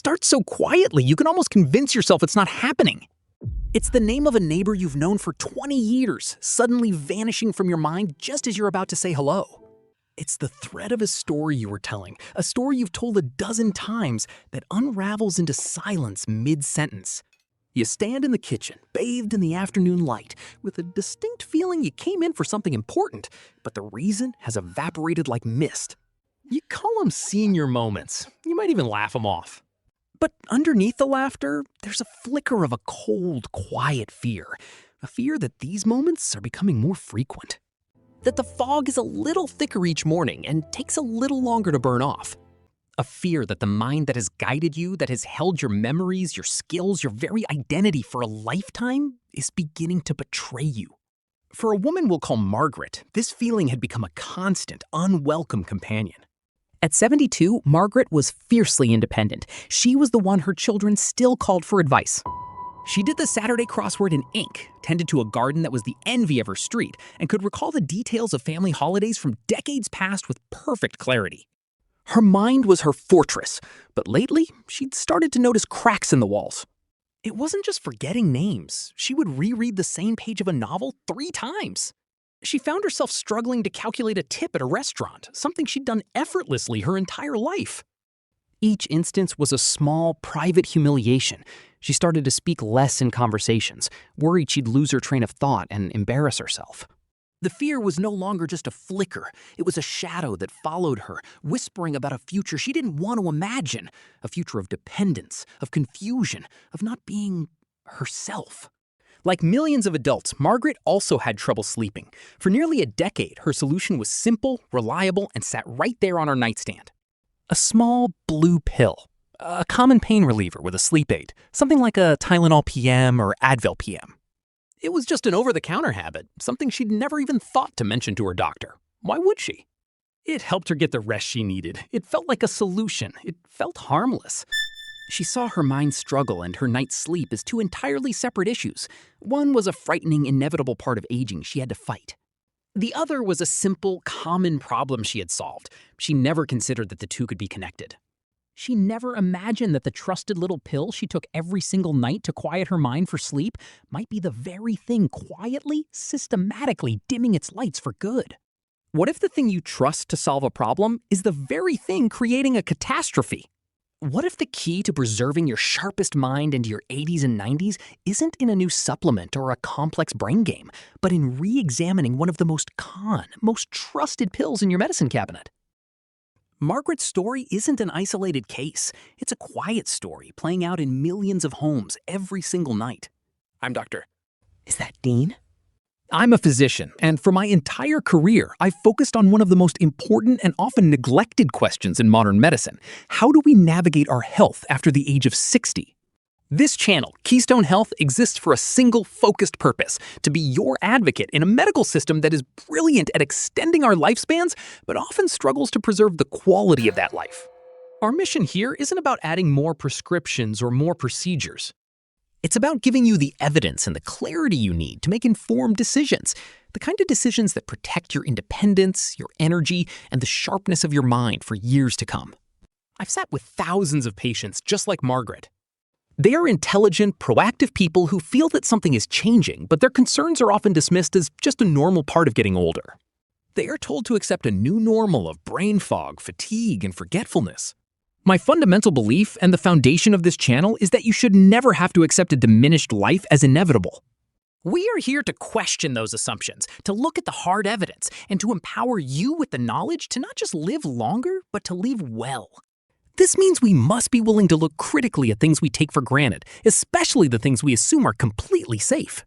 starts so quietly you can almost convince yourself it's not happening. It's the name of a neighbor you've known for 20 years, suddenly vanishing from your mind just as you're about to say hello. It's the thread of a story you were telling, a story you've told a dozen times that unravels into silence mid-sentence. You stand in the kitchen, bathed in the afternoon light, with a distinct feeling you came in for something important, but the reason has evaporated like mist. You call them senior moments. You might even laugh them off. But underneath the laughter, there's a flicker of a cold, quiet fear. A fear that these moments are becoming more frequent. That the fog is a little thicker each morning and takes a little longer to burn off. A fear that the mind that has guided you, that has held your memories, your skills, your very identity for a lifetime, is beginning to betray you. For a woman we'll call Margaret, this feeling had become a constant, unwelcome companion. At 72, Margaret was fiercely independent. She was the one her children still called for advice. She did the Saturday crossword in ink, tended to a garden that was the envy of her street, and could recall the details of family holidays from decades past with perfect clarity. Her mind was her fortress, but lately, she'd started to notice cracks in the walls. It wasn't just forgetting names. She would reread the same page of a novel 3 times. She found herself struggling to calculate a tip at a restaurant, something she'd done effortlessly her entire life. Each instance was a small, private humiliation. She started to speak less in conversations, worried she'd lose her train of thought and embarrass herself. The fear was no longer just a flicker. It was a shadow that followed her, whispering about a future she didn't want to imagine, a future of dependence, of confusion, of not being herself. Like millions of adults, Margaret also had trouble sleeping. For nearly a decade, her solution was simple, reliable, and sat right there on her nightstand. A small blue pill, a common pain reliever with a sleep aid, something like a Tylenol PM or Advil PM. It was just an over-the-counter habit, something she'd never even thought to mention to her doctor. Why would she? It helped her get the rest she needed. It felt like a solution. It felt harmless. She saw her mind struggle and her night's sleep as 2 entirely separate issues. One was a frightening, inevitable part of aging she had to fight. The other was a simple, common problem she had solved. She never considered that the 2 could be connected. She never imagined that the trusted little pill she took every single night to quiet her mind for sleep might be the very thing quietly, systematically dimming its lights for good. What if the thing you trust to solve a problem is the very thing creating a catastrophe? What if the key to preserving your sharpest mind into your 80s and 90s isn't in a new supplement or a complex brain game, but in re-examining one of the most trusted pills in your medicine cabinet? Margaret's story isn't an isolated case. It's a quiet story playing out in millions of homes every single night. I'm Dr. Is that Dean? I'm a physician, and for my entire career, I've focused on one of the most important and often neglected questions in modern medicine. How do we navigate our health after the age of 60? This channel, Keystone Health, exists for a single focused purpose: to be your advocate in a medical system that is brilliant at extending our lifespans, but often struggles to preserve the quality of that life. Our mission here isn't about adding more prescriptions or more procedures. It's about giving you the evidence and the clarity you need to make informed decisions, the kind of decisions that protect your independence, your energy, and the sharpness of your mind for years to come. I've sat with thousands of patients just like Margaret. They are intelligent, proactive people who feel that something is changing, but their concerns are often dismissed as just a normal part of getting older. They are told to accept a new normal of brain fog, fatigue, and forgetfulness. My fundamental belief and the foundation of this channel is that you should never have to accept a diminished life as inevitable. We are here to question those assumptions, to look at the hard evidence, and to empower you with the knowledge to not just live longer, but to live well. This means we must be willing to look critically at things we take for granted, especially the things we assume are completely safe.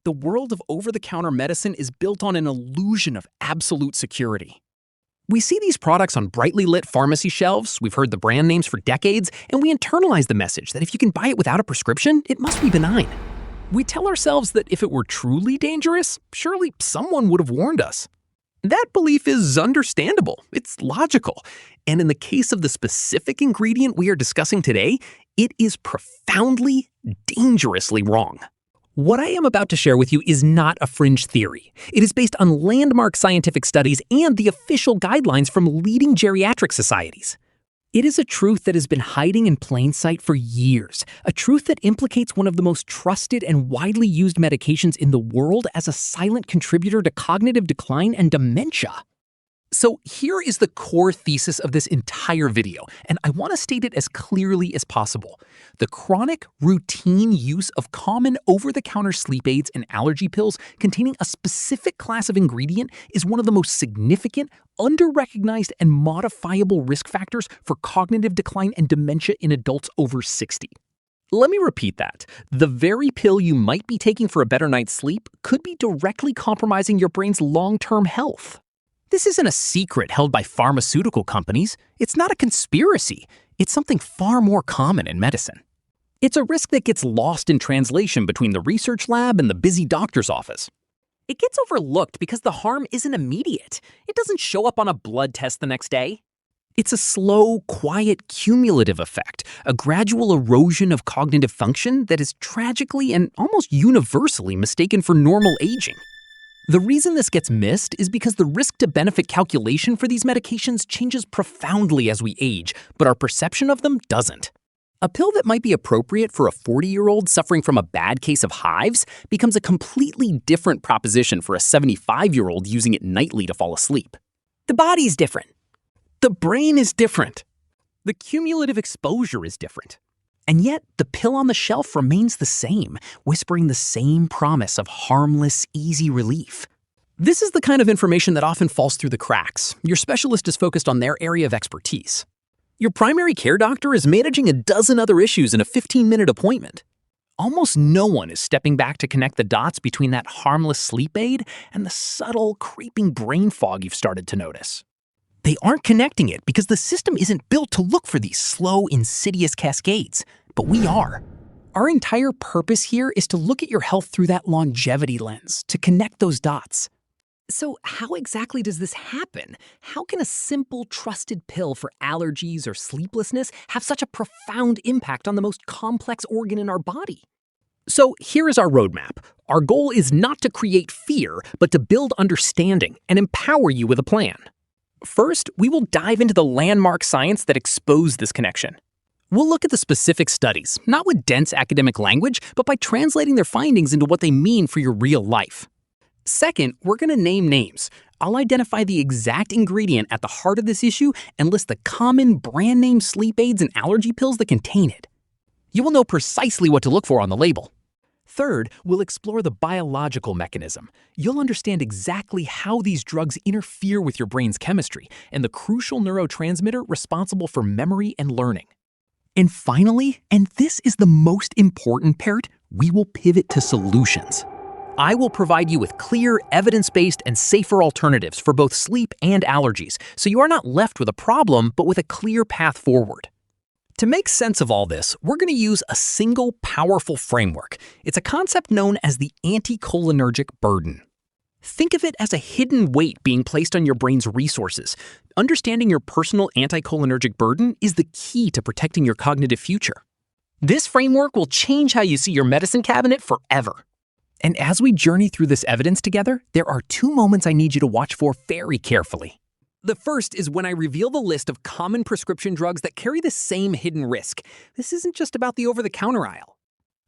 The world of over-the-counter medicine is built on an illusion of absolute security. We see these products on brightly lit pharmacy shelves, we've heard the brand names for decades, and we internalize the message that if you can buy it without a prescription, it must be benign. We tell ourselves that if it were truly dangerous, surely someone would have warned us. That belief is understandable, it's logical, and in the case of the specific ingredient we are discussing today, it is profoundly, dangerously wrong. What I am about to share with you is not a fringe theory. It is based on landmark scientific studies and the official guidelines from leading geriatric societies. It is a truth that has been hiding in plain sight for years, a truth that implicates one of the most trusted and widely used medications in the world as a silent contributor to cognitive decline and dementia. So here is the core thesis of this entire video, and I want to state it as clearly as possible. The chronic, routine use of common over-the-counter sleep aids and allergy pills containing a specific class of ingredient is one of the most significant, under-recognized, and modifiable risk factors for cognitive decline and dementia in adults over 60. Let me repeat that. The very pill you might be taking for a better night's sleep could be directly compromising your brain's long-term health. This isn't a secret held by pharmaceutical companies. It's not a conspiracy. It's something far more common in medicine. It's a risk that gets lost in translation between the research lab and the busy doctor's office. It gets overlooked because the harm isn't immediate. It doesn't show up on a blood test the next day. It's a slow, quiet, cumulative effect, a gradual erosion of cognitive function that is tragically and almost universally mistaken for normal aging. The reason this gets missed is because the risk-to-benefit calculation for these medications changes profoundly as we age, but our perception of them doesn't. A pill that might be appropriate for a 40-year-old suffering from a bad case of hives becomes a completely different proposition for a 75-year-old using it nightly to fall asleep. The body's different. The brain is different. The cumulative exposure is different. And yet, the pill on the shelf remains the same, whispering the same promise of harmless, easy relief. This is the kind of information that often falls through the cracks. Your specialist is focused on their area of expertise. Your primary care doctor is managing a dozen other issues in a 15-minute appointment. Almost no one is stepping back to connect the dots between that harmless sleep aid and the subtle, creeping brain fog you've started to notice. They aren't connecting it because the system isn't built to look for these slow, insidious cascades, but we are. Our entire purpose here is to look at your health through that longevity lens, to connect those dots. So how exactly does this happen? How can a simple, trusted pill for allergies or sleeplessness have such a profound impact on the most complex organ in our body? So here is our roadmap. Our goal is not to create fear, but to build understanding and empower you with a plan. First, we will dive into the landmark science that expose this connection. We'll look at the specific studies, not with dense academic language, but by translating their findings into what they mean for your real life. Second, we're going to name names. I'll identify the exact ingredient at the heart of this issue and list the common brand name sleep aids and allergy pills that contain it. You will know precisely what to look for on the label. Third, we'll explore the biological mechanism. You'll understand exactly how these drugs interfere with your brain's chemistry and the crucial neurotransmitter responsible for memory and learning. And finally, and this is the most important part, we will pivot to solutions. I will provide you with clear, evidence-based, and safer alternatives for both sleep and allergies, so you are not left with a problem, but with a clear path forward. To make sense of all this, we're going to use a single, powerful framework. It's a concept known as the Anticholinergic Burden. Think of it as a hidden weight being placed on your brain's resources. Understanding your personal anticholinergic burden is the key to protecting your cognitive future. This framework will change how you see your medicine cabinet forever. And as we journey through this evidence together, there are two moments I need you to watch for very carefully. The first is when I reveal the list of common prescription drugs that carry the same hidden risk. This isn't just about the over-the-counter aisle.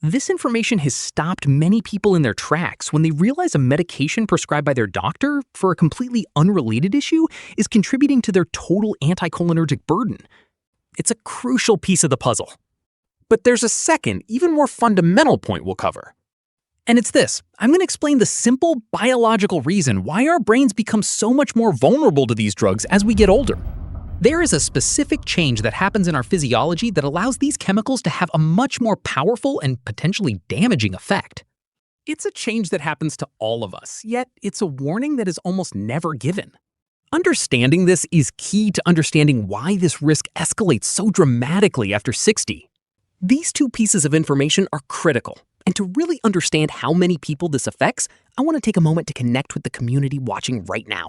This information has stopped many people in their tracks when they realize a medication prescribed by their doctor for a completely unrelated issue is contributing to their total anticholinergic burden. It's a crucial piece of the puzzle. But there's a second, even more fundamental point we'll cover. And it's this. I'm going to explain the simple biological reason why our brains become so much more vulnerable to these drugs as we get older. There is a specific change that happens in our physiology that allows these chemicals to have a much more powerful and potentially damaging effect. It's a change that happens to all of us, yet it's a warning that is almost never given. Understanding this is key to understanding why this risk escalates so dramatically after 60. These two pieces of information are critical. And to really understand how many people this affects, I want to take a moment to connect with the community watching right now.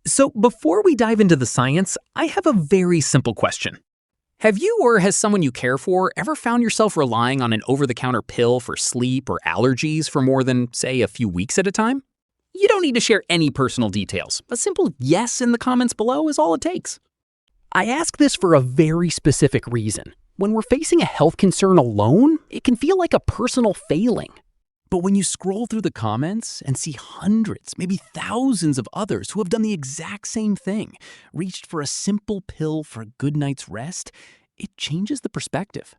So before we dive into the science, I have a very simple question. Have you or has someone you care for ever found yourself relying on an over-the-counter pill for sleep or allergies for more than, say, a few weeks at a time? You don't need to share any personal details. A simple yes in the comments below is all it takes. I ask this for a very specific reason. When we're facing a health concern alone, it can feel like a personal failing. But when you scroll through the comments and see hundreds, maybe thousands of others who have done the exact same thing, reached for a simple pill for a good night's rest, it changes the perspective.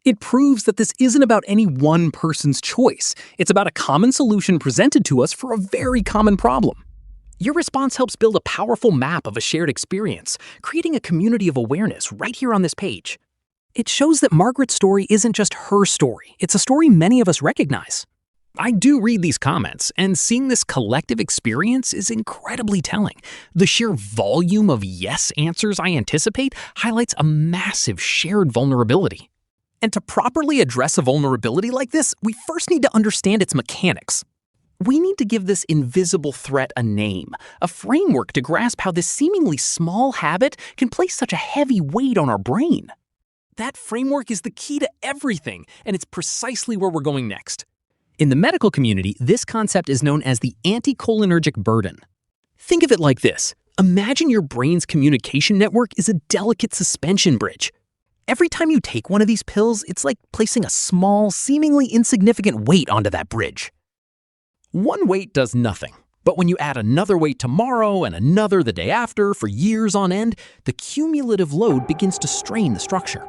It proves that this isn't about any one person's choice. It's about a common solution presented to us for a very common problem. Your response helps build a powerful map of a shared experience, creating a community of awareness right here on this page. It shows that Margaret's story isn't just her story, it's a story many of us recognize. I do read these comments, and seeing this collective experience is incredibly telling. The sheer volume of yes answers I anticipate highlights a massive shared vulnerability. And to properly address a vulnerability like this, we first need to understand its mechanics. We need to give this invisible threat a name, a framework to grasp how this seemingly small habit can place such a heavy weight on our brain. That framework is the key to everything, and it's precisely where we're going next. In the medical community, this concept is known as the anticholinergic burden. Think of it like this. Imagine your brain's communication network is a delicate suspension bridge. Every time you take one of these pills, it's like placing a small, seemingly insignificant weight onto that bridge. One weight does nothing, but when you add another weight tomorrow and another the day after for years on end, the cumulative load begins to strain the structure.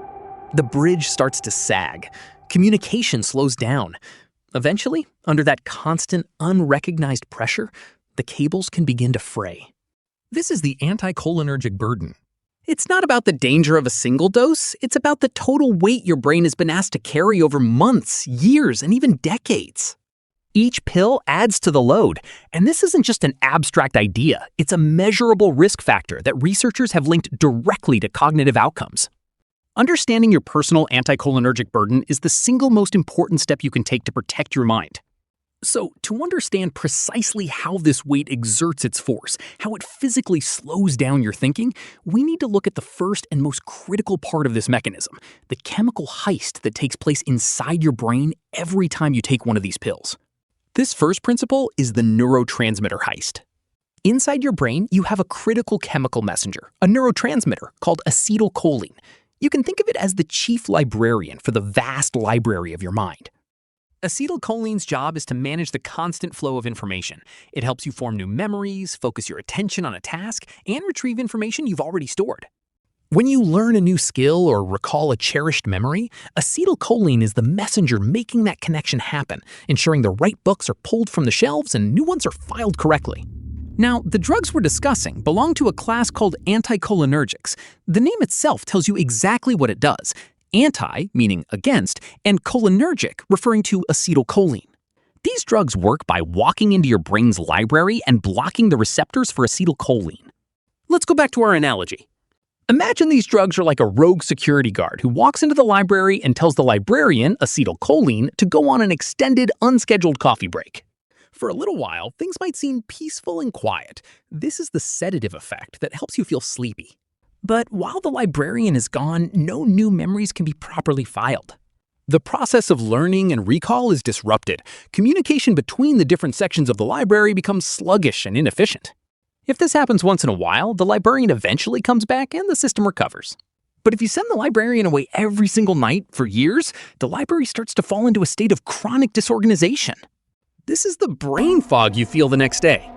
The bridge starts to sag. Communication slows down. Eventually, under that constant, unrecognized pressure, the cables can begin to fray. This is the anticholinergic burden. It's not about the danger of a single dose, it's about the total weight your brain has been asked to carry over months, years, and even decades. Each pill adds to the load, and this isn't just an abstract idea, it's a measurable risk factor that researchers have linked directly to cognitive outcomes. Understanding your personal anticholinergic burden is the single most important step you can take to protect your mind. So, to understand precisely how this weight exerts its force, how it physically slows down your thinking, we need to look at the first and most critical part of this mechanism, the chemical heist that takes place inside your brain every time you take one of these pills. This first principle is the neurotransmitter heist. Inside your brain, you have a critical chemical messenger, a neurotransmitter called acetylcholine. You can think of it as the chief librarian for the vast library of your mind. Acetylcholine's job is to manage the constant flow of information. It helps you form new memories, focus your attention on a task, and retrieve information you've already stored. When you learn a new skill or recall a cherished memory, acetylcholine is the messenger making that connection happen, ensuring the right books are pulled from the shelves and new ones are filed correctly. Now, the drugs we're discussing belong to a class called anticholinergics. The name itself tells you exactly what it does. Anti, meaning against, and cholinergic, referring to acetylcholine. These drugs work by walking into your brain's library and blocking the receptors for acetylcholine. Let's go back to our analogy. Imagine these drugs are like a rogue security guard who walks into the library and tells the librarian, acetylcholine, to go on an extended, unscheduled coffee break. For a little while, things might seem peaceful and quiet. This is the sedative effect that helps you feel sleepy. But while the librarian is gone, no new memories can be properly filed. The process of learning and recall is disrupted. Communication between the different sections of the library becomes sluggish and inefficient. If this happens once in a while, the librarian eventually comes back and the system recovers. But if you send the librarian away every single night for years, the library starts to fall into a state of chronic disorganization. This is the brain fog you feel the next day.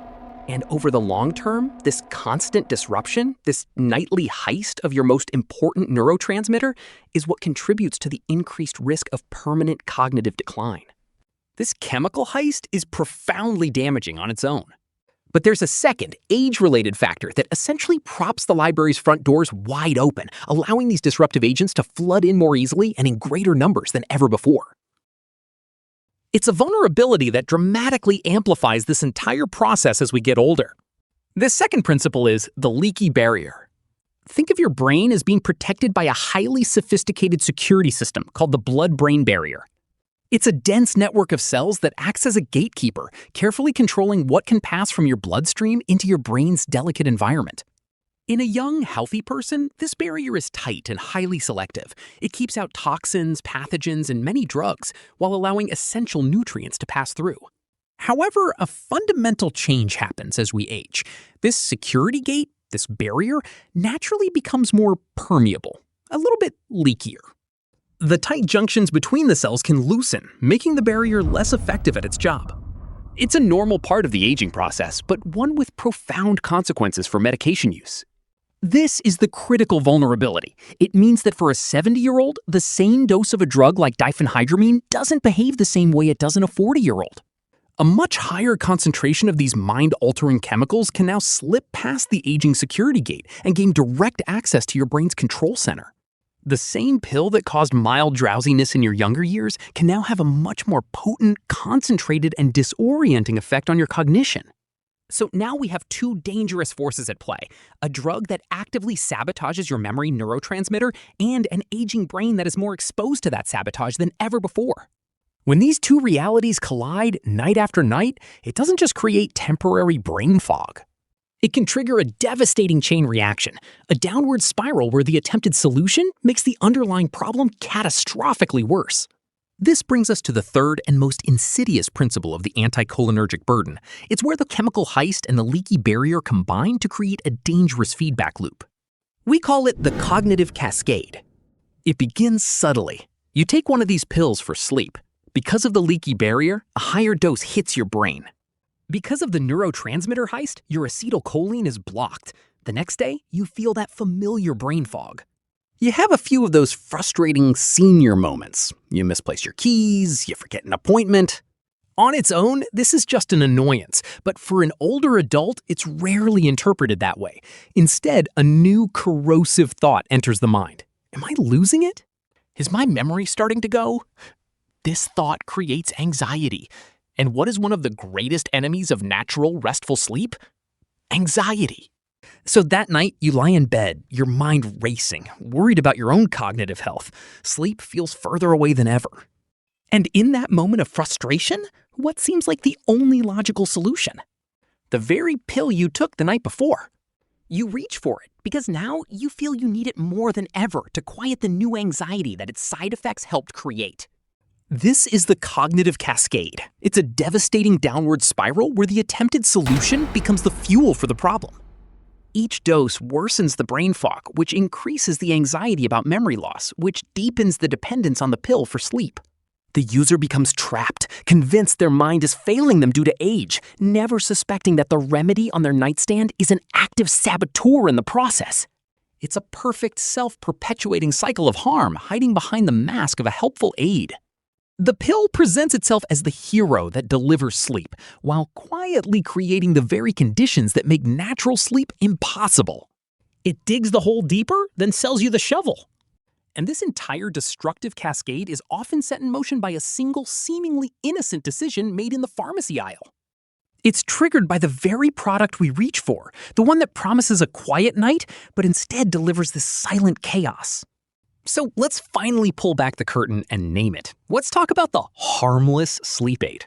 And over the long term, this constant disruption, this nightly heist of your most important neurotransmitter, is what contributes to the increased risk of permanent cognitive decline. This chemical heist is profoundly damaging on its own. But there's a second, age-related factor that essentially props the library's front doors wide open, allowing these disruptive agents to flood in more easily and in greater numbers than ever before. It's a vulnerability that dramatically amplifies this entire process as we get older. This second principle is the leaky barrier. Think of your brain as being protected by a highly sophisticated security system called the blood-brain barrier. It's a dense network of cells that acts as a gatekeeper, carefully controlling what can pass from your bloodstream into your brain's delicate environment. In a young, healthy person, this barrier is tight and highly selective. It keeps out toxins, pathogens, and many drugs, while allowing essential nutrients to pass through. However, a fundamental change happens as we age. This security gate, this barrier, naturally becomes more permeable, a little bit leakier. The tight junctions between the cells can loosen, making the barrier less effective at its job. It's a normal part of the aging process, but one with profound consequences for medication use. This is the critical vulnerability. It means that for a 70-year-old, the same dose of a drug like diphenhydramine doesn't behave the same way it does in a 40-year-old. A much higher concentration of these mind-altering chemicals can now slip past the aging security gate and gain direct access to your brain's control center. The same pill that caused mild drowsiness in your younger years can now have a much more potent, concentrated, and disorienting effect on your cognition. So now we have two dangerous forces at play: a drug that actively sabotages your memory neurotransmitter and an aging brain that is more exposed to that sabotage than ever before. When these two realities collide night after night, it doesn't just create temporary brain fog. It can trigger a devastating chain reaction, a downward spiral where the attempted solution makes the underlying problem catastrophically worse. This brings us to the third and most insidious principle of the anticholinergic burden. It's where the chemical heist and the leaky barrier combine to create a dangerous feedback loop. We call it the cognitive cascade. It begins subtly. You take one of these pills for sleep. Because of the leaky barrier, a higher dose hits your brain. Because of the neurotransmitter heist, your acetylcholine is blocked. The next day, you feel that familiar brain fog. You have a few of those frustrating senior moments. You misplace your keys, you forget an appointment. On its own, this is just an annoyance, but for an older adult, it's rarely interpreted that way. Instead, a new corrosive thought enters the mind. Am I losing it? Is my memory starting to go? This thought creates anxiety. And what is one of the greatest enemies of natural, restful sleep? Anxiety. So that night, you lie in bed, your mind racing, worried about your own cognitive health. Sleep feels further away than ever. And in that moment of frustration, what seems like the only logical solution? The very pill you took the night before. You reach for it because now you feel you need it more than ever to quiet the new anxiety that its side effects helped create. This is the cognitive cascade. It's a devastating downward spiral where the attempted solution becomes the fuel for the problem. Each dose worsens the brain fog, which increases the anxiety about memory loss, which deepens the dependence on the pill for sleep. The user becomes trapped, convinced their mind is failing them due to age, never suspecting that the remedy on their nightstand is an active saboteur in the process. It's a perfect self-perpetuating cycle of harm hiding behind the mask of a helpful aid. The pill presents itself as the hero that delivers sleep, while quietly creating the very conditions that make natural sleep impossible. It digs the hole deeper, then sells you the shovel. And this entire destructive cascade is often set in motion by a single, seemingly innocent decision made in the pharmacy aisle. It's triggered by the very product we reach for, the one that promises a quiet night, but instead delivers this silent chaos. So let's finally pull back the curtain and name it. Let's talk about the harmless sleep aid.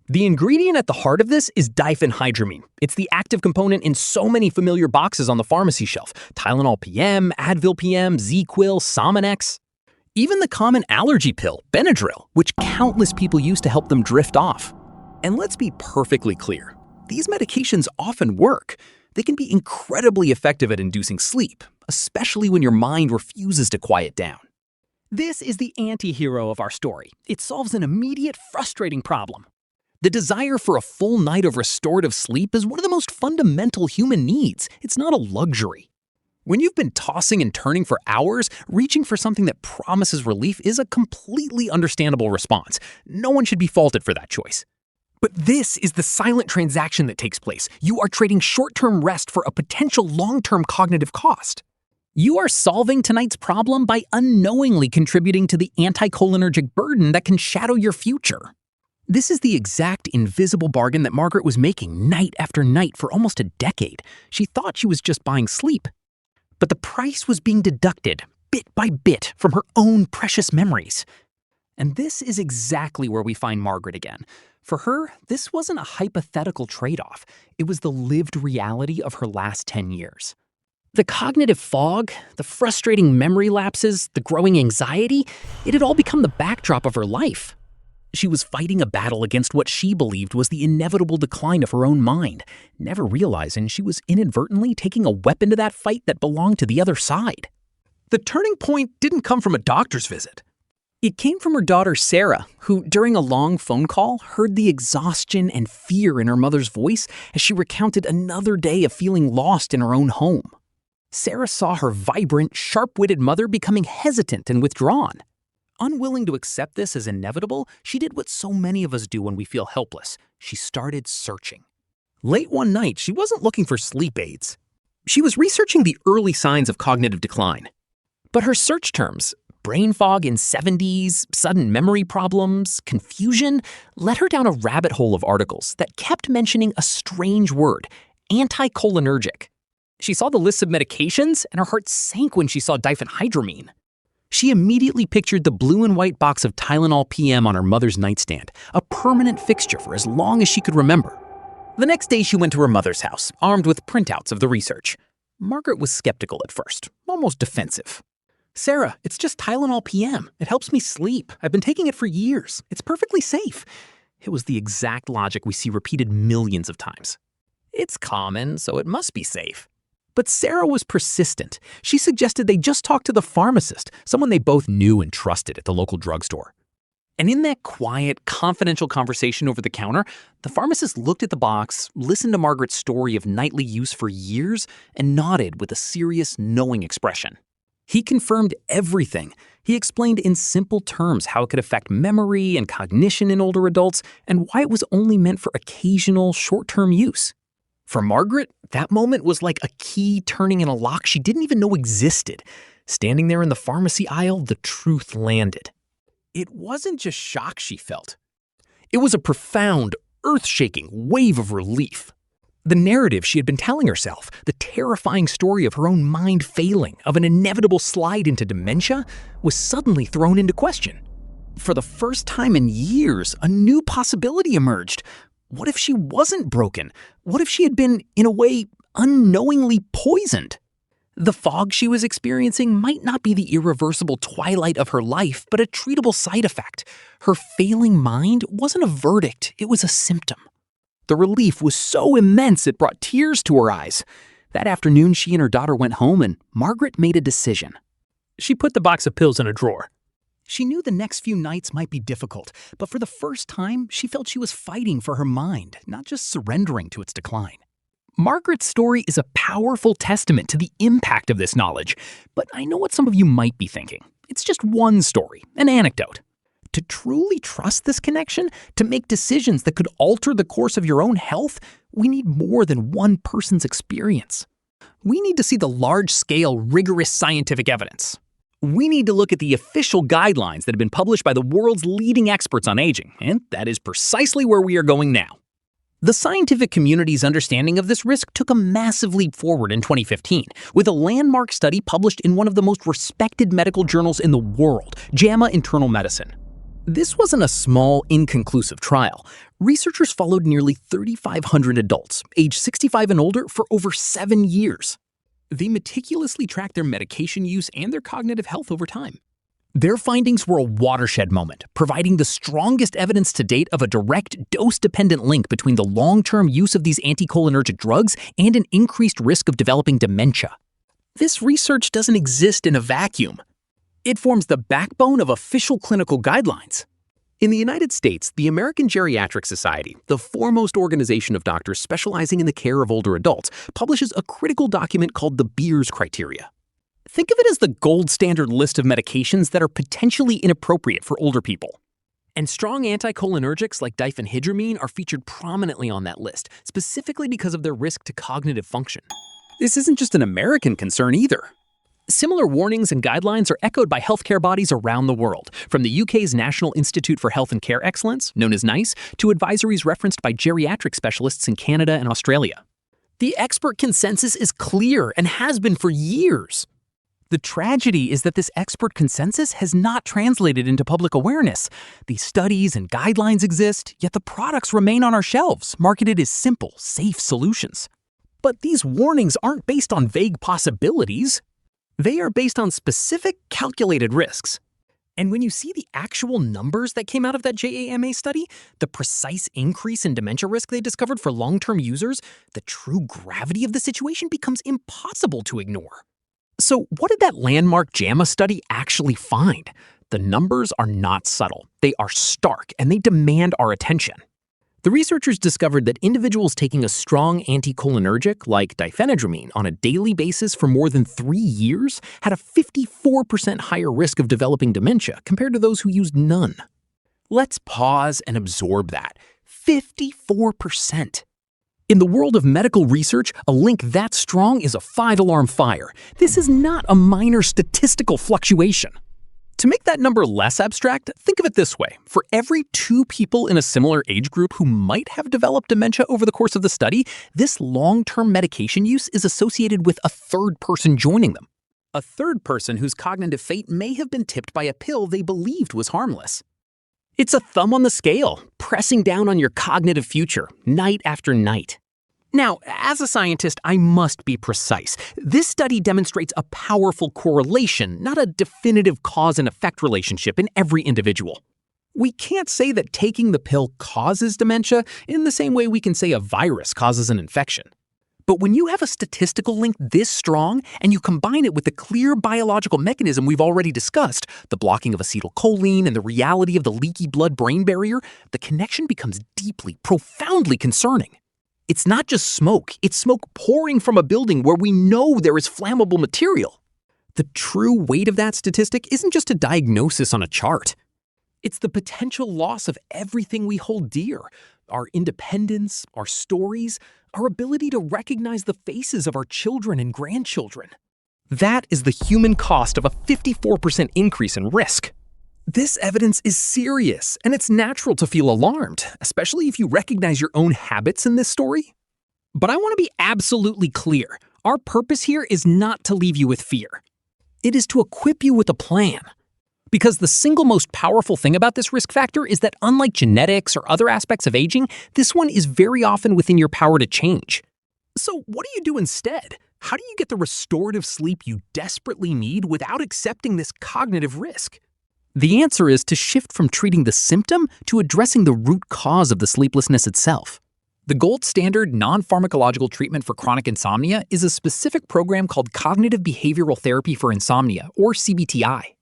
The ingredient at the heart of this is diphenhydramine. It's the active component in so many familiar boxes on the pharmacy shelf: Tylenol PM, Advil PM, Z-Quil, Somanex. Even the common allergy pill, Benadryl, which countless people use to help them drift off. And let's be perfectly clear. These medications often work. They can be incredibly effective at inducing sleep, especially when your mind refuses to quiet down. This is the anti-hero of our story. It solves an immediate, frustrating problem. The desire for a full night of restorative sleep is one of the most fundamental human needs. It's not a luxury. When you've been tossing and turning for hours, reaching for something that promises relief is a completely understandable response. No one should be faulted for that choice. But this is the silent transaction that takes place. You are trading short-term rest for a potential long-term cognitive cost. You are solving tonight's problem by unknowingly contributing to the anticholinergic burden that can shadow your future. This is the exact invisible bargain that Margaret was making night after night for almost a decade. She thought she was just buying sleep. But the price was being deducted, bit by bit, from her own precious memories. And this is exactly where we find Margaret again. For her, this wasn't a hypothetical trade-off. It was the lived reality of her last 10 years. The cognitive fog, the frustrating memory lapses, the growing anxiety, it had all become the backdrop of her life. She was fighting a battle against what she believed was the inevitable decline of her own mind, never realizing she was inadvertently taking a weapon to that fight that belonged to the other side. The turning point didn't come from a doctor's visit. It came from her daughter Sarah, who, during a long phone call, heard the exhaustion and fear in her mother's voice as she recounted another day of feeling lost in her own home. Sarah saw her vibrant, sharp-witted mother becoming hesitant and withdrawn. Unwilling to accept this as inevitable, she did what so many of us do when we feel helpless. She started searching. Late one night, she wasn't looking for sleep aids. She was researching the early signs of cognitive decline. But her search terms, brain fog in 70s, sudden memory problems, confusion, led her down a rabbit hole of articles that kept mentioning a strange word, anticholinergic. She saw the list of medications, and her heart sank when she saw diphenhydramine. She immediately pictured the blue and white box of Tylenol PM on her mother's nightstand, a permanent fixture for as long as she could remember. The next day, she went to her mother's house, armed with printouts of the research. Margaret was skeptical at first, almost defensive. "Sarah, it's just Tylenol PM. It helps me sleep. I've been taking it for years. It's perfectly safe." It was the exact logic we see repeated millions of times. It's common, so it must be safe. But Sarah was persistent. She suggested they just talk to the pharmacist, someone they both knew and trusted at the local drugstore. And in that quiet, confidential conversation over the counter, the pharmacist looked at the box, listened to Margaret's story of nightly use for years, and nodded with a serious, knowing expression. He confirmed everything. He explained in simple terms how it could affect memory and cognition in older adults, and why it was only meant for occasional, short-term use. For Margaret, that moment was like a key turning in a lock she didn't even know existed. Standing there in the pharmacy aisle, the truth landed. It wasn't just shock she felt. It was a profound, earth-shaking wave of relief. The narrative she had been telling herself, the terrifying story of her own mind failing, of an inevitable slide into dementia, was suddenly thrown into question. For the first time in years, a new possibility emerged. What if she wasn't broken? What if she had been, in a way, unknowingly poisoned? The fog she was experiencing might not be the irreversible twilight of her life, but a treatable side effect. Her failing mind wasn't a verdict, it was a symptom. The relief was so immense it brought tears to her eyes. That afternoon, she and her daughter went home, and Margaret made a decision. She put the box of pills in a drawer. She knew the next few nights might be difficult, but for the first time, she felt she was fighting for her mind, not just surrendering to its decline. Margaret's story is a powerful testament to the impact of this knowledge, but I know what some of you might be thinking. It's just one story, an anecdote. To truly trust this connection, to make decisions that could alter the course of your own health, we need more than one person's experience. We need to see the large-scale, rigorous scientific evidence. We need to look at the official guidelines that have been published by the world's leading experts on aging, and that is precisely where we are going now. The scientific community's understanding of this risk took a massive leap forward in 2015, with a landmark study published in one of the most respected medical journals in the world, JAMA Internal Medicine. This wasn't a small, inconclusive trial. Researchers followed nearly 3,500 adults, aged 65 and older, for over 7 years. They meticulously tracked their medication use and their cognitive health over time. Their findings were a watershed moment, providing the strongest evidence to date of a direct, dose-dependent link between the long-term use of these anticholinergic drugs and an increased risk of developing dementia. This research doesn't exist in a vacuum. It forms the backbone of official clinical guidelines. In the United States, the American Geriatric Society, the foremost organization of doctors specializing in the care of older adults, publishes a critical document called the Beers Criteria. Think of it as the gold standard list of medications that are potentially inappropriate for older people. And strong anticholinergics like diphenhydramine are featured prominently on that list, specifically because of their risk to cognitive function. This isn't just an American concern either. Similar warnings and guidelines are echoed by healthcare bodies around the world, from the UK's National Institute for Health and Care Excellence, known as NICE, to advisories referenced by geriatric specialists in Canada and Australia. The expert consensus is clear and has been for years. The tragedy is that this expert consensus has not translated into public awareness. These studies and guidelines exist, yet the products remain on our shelves, marketed as simple, safe solutions. But these warnings aren't based on vague possibilities. They are based on specific, calculated risks. And when you see the actual numbers that came out of that JAMA study, the precise increase in dementia risk they discovered for long-term users, the true gravity of the situation becomes impossible to ignore. So what did that landmark JAMA study actually find? The numbers are not subtle. They are stark, and they demand our attention. The researchers discovered that individuals taking a strong anticholinergic like diphenhydramine on a daily basis for more than 3 years had a 54% higher risk of developing dementia compared to those who used none. Let's pause and absorb that. 54%. In the world of medical research, a link that strong is a 5-alarm fire. This is not a minor statistical fluctuation. To make that number less abstract, think of it this way. For every 2 people in a similar age group who might have developed dementia over the course of the study, this long-term medication use is associated with a third person joining them. A third person whose cognitive fate may have been tipped by a pill they believed was harmless. It's a thumb on the scale, pressing down on your cognitive future, night after night. Now, as a scientist, I must be precise. This study demonstrates a powerful correlation, not a definitive cause and effect relationship in every individual. We can't say that taking the pill causes dementia in the same way we can say a virus causes an infection. But when you have a statistical link this strong and you combine it with the clear biological mechanism we've already discussed, the blocking of acetylcholine and the reality of the leaky blood-brain barrier, the connection becomes deeply, profoundly concerning. It's not just smoke, it's smoke pouring from a building where we know there is flammable material. The true weight of that statistic isn't just a diagnosis on a chart. It's the potential loss of everything we hold dear: our independence, our stories, our ability to recognize the faces of our children and grandchildren. That is the human cost of a 54% increase in risk. This evidence is serious, and it's natural to feel alarmed, especially if you recognize your own habits in this story. But I want to be absolutely clear. Our purpose here is not to leave you with fear. It is to equip you with a plan. Because the single most powerful thing about this risk factor is that unlike genetics or other aspects of aging, this one is very often within your power to change. So what do you do instead? How do you get the restorative sleep you desperately need without accepting this cognitive risk? The answer is to shift from treating the symptom to addressing the root cause of the sleeplessness itself. The gold standard non-pharmacological treatment for chronic insomnia is a specific program called Cognitive Behavioral Therapy for Insomnia, or CBTI.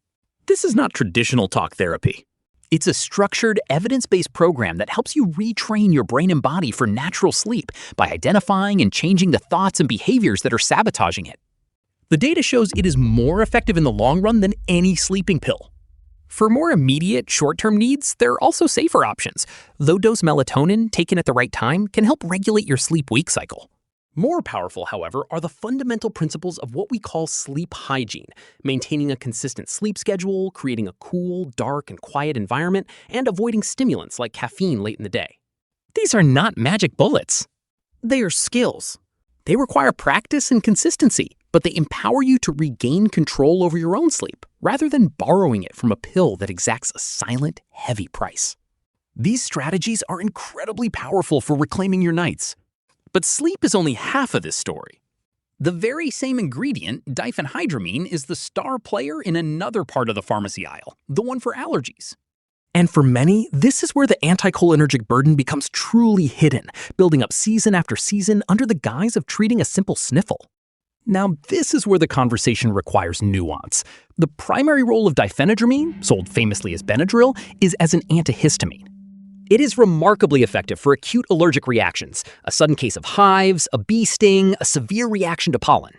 This is not traditional talk therapy. It's a structured, evidence-based program that helps you retrain your brain and body for natural sleep by identifying and changing the thoughts and behaviors that are sabotaging it. The data shows it is more effective in the long run than any sleeping pill. For more immediate, short-term needs, there are also safer options. Low-dose melatonin, taken at the right time, can help regulate your sleep-wake cycle. More powerful, however, are the fundamental principles of what we call sleep hygiene, maintaining a consistent sleep schedule, creating a cool, dark, and quiet environment, and avoiding stimulants like caffeine late in the day. These are not magic bullets. They are skills. They require practice and consistency, but they empower you to regain control over your own sleep, rather than borrowing it from a pill that exacts a silent, heavy price. These strategies are incredibly powerful for reclaiming your nights. But sleep is only half of this story. The very same ingredient, diphenhydramine, is the star player in another part of the pharmacy aisle, the one for allergies. And for many, this is where the anticholinergic burden becomes truly hidden, building up season after season under the guise of treating a simple sniffle. Now, this is where the conversation requires nuance. The primary role of diphenhydramine, sold famously as Benadryl, is as an antihistamine. It is remarkably effective for acute allergic reactions, a sudden case of hives, a bee sting, a severe reaction to pollen.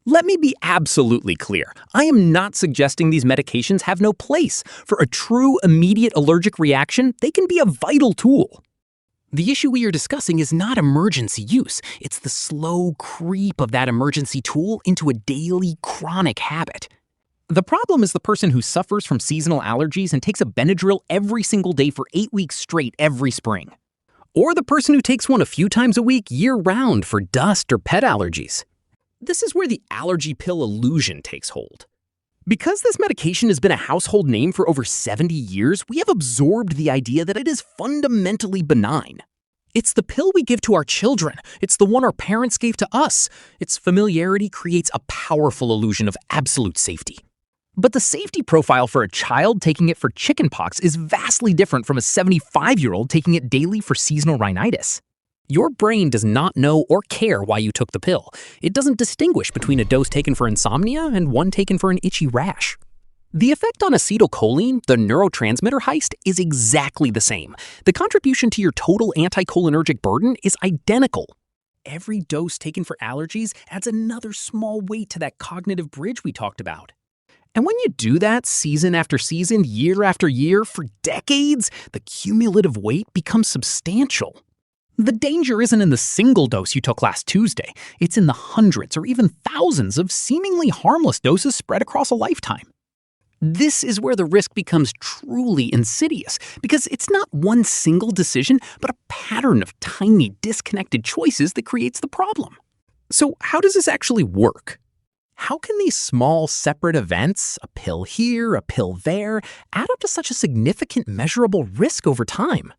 Let me be absolutely clear. I am not suggesting these medications have no place. For a true immediate allergic reaction, they can be a vital tool. The issue we are discussing is not emergency use. It's the slow creep of that emergency tool into a daily, chronic habit. The problem is the person who suffers from seasonal allergies and takes a Benadryl every single day for 8 weeks straight every spring. Or the person who takes one a few times a week year-round for dust or pet allergies. This is where the allergy pill illusion takes hold. Because this medication has been a household name for over 70 years, we have absorbed the idea that it is fundamentally benign. It's the pill we give to our children. It's the one our parents gave to us. Its familiarity creates a powerful illusion of absolute safety. But the safety profile for a child taking it for chickenpox is vastly different from a 75-year-old taking it daily for seasonal rhinitis. Your brain does not know or care why you took the pill. It doesn't distinguish between a dose taken for insomnia and one taken for an itchy rash. The effect on acetylcholine, the neurotransmitter heist, is exactly the same. The contribution to your total anticholinergic burden is identical. Every dose taken for allergies adds another small weight to that cognitive bridge we talked about. And when you do that season after season, year after year, for decades, the cumulative weight becomes substantial. The danger isn't in the single dose you took last Tuesday. It's in the hundreds or even thousands of seemingly harmless doses spread across a lifetime. This is where the risk becomes truly insidious, because it's not one single decision, but a pattern of tiny, disconnected choices that creates the problem. So how does this actually work? How can these small, separate events, a pill here, a pill there, add up to such a significant, measurable risk over time?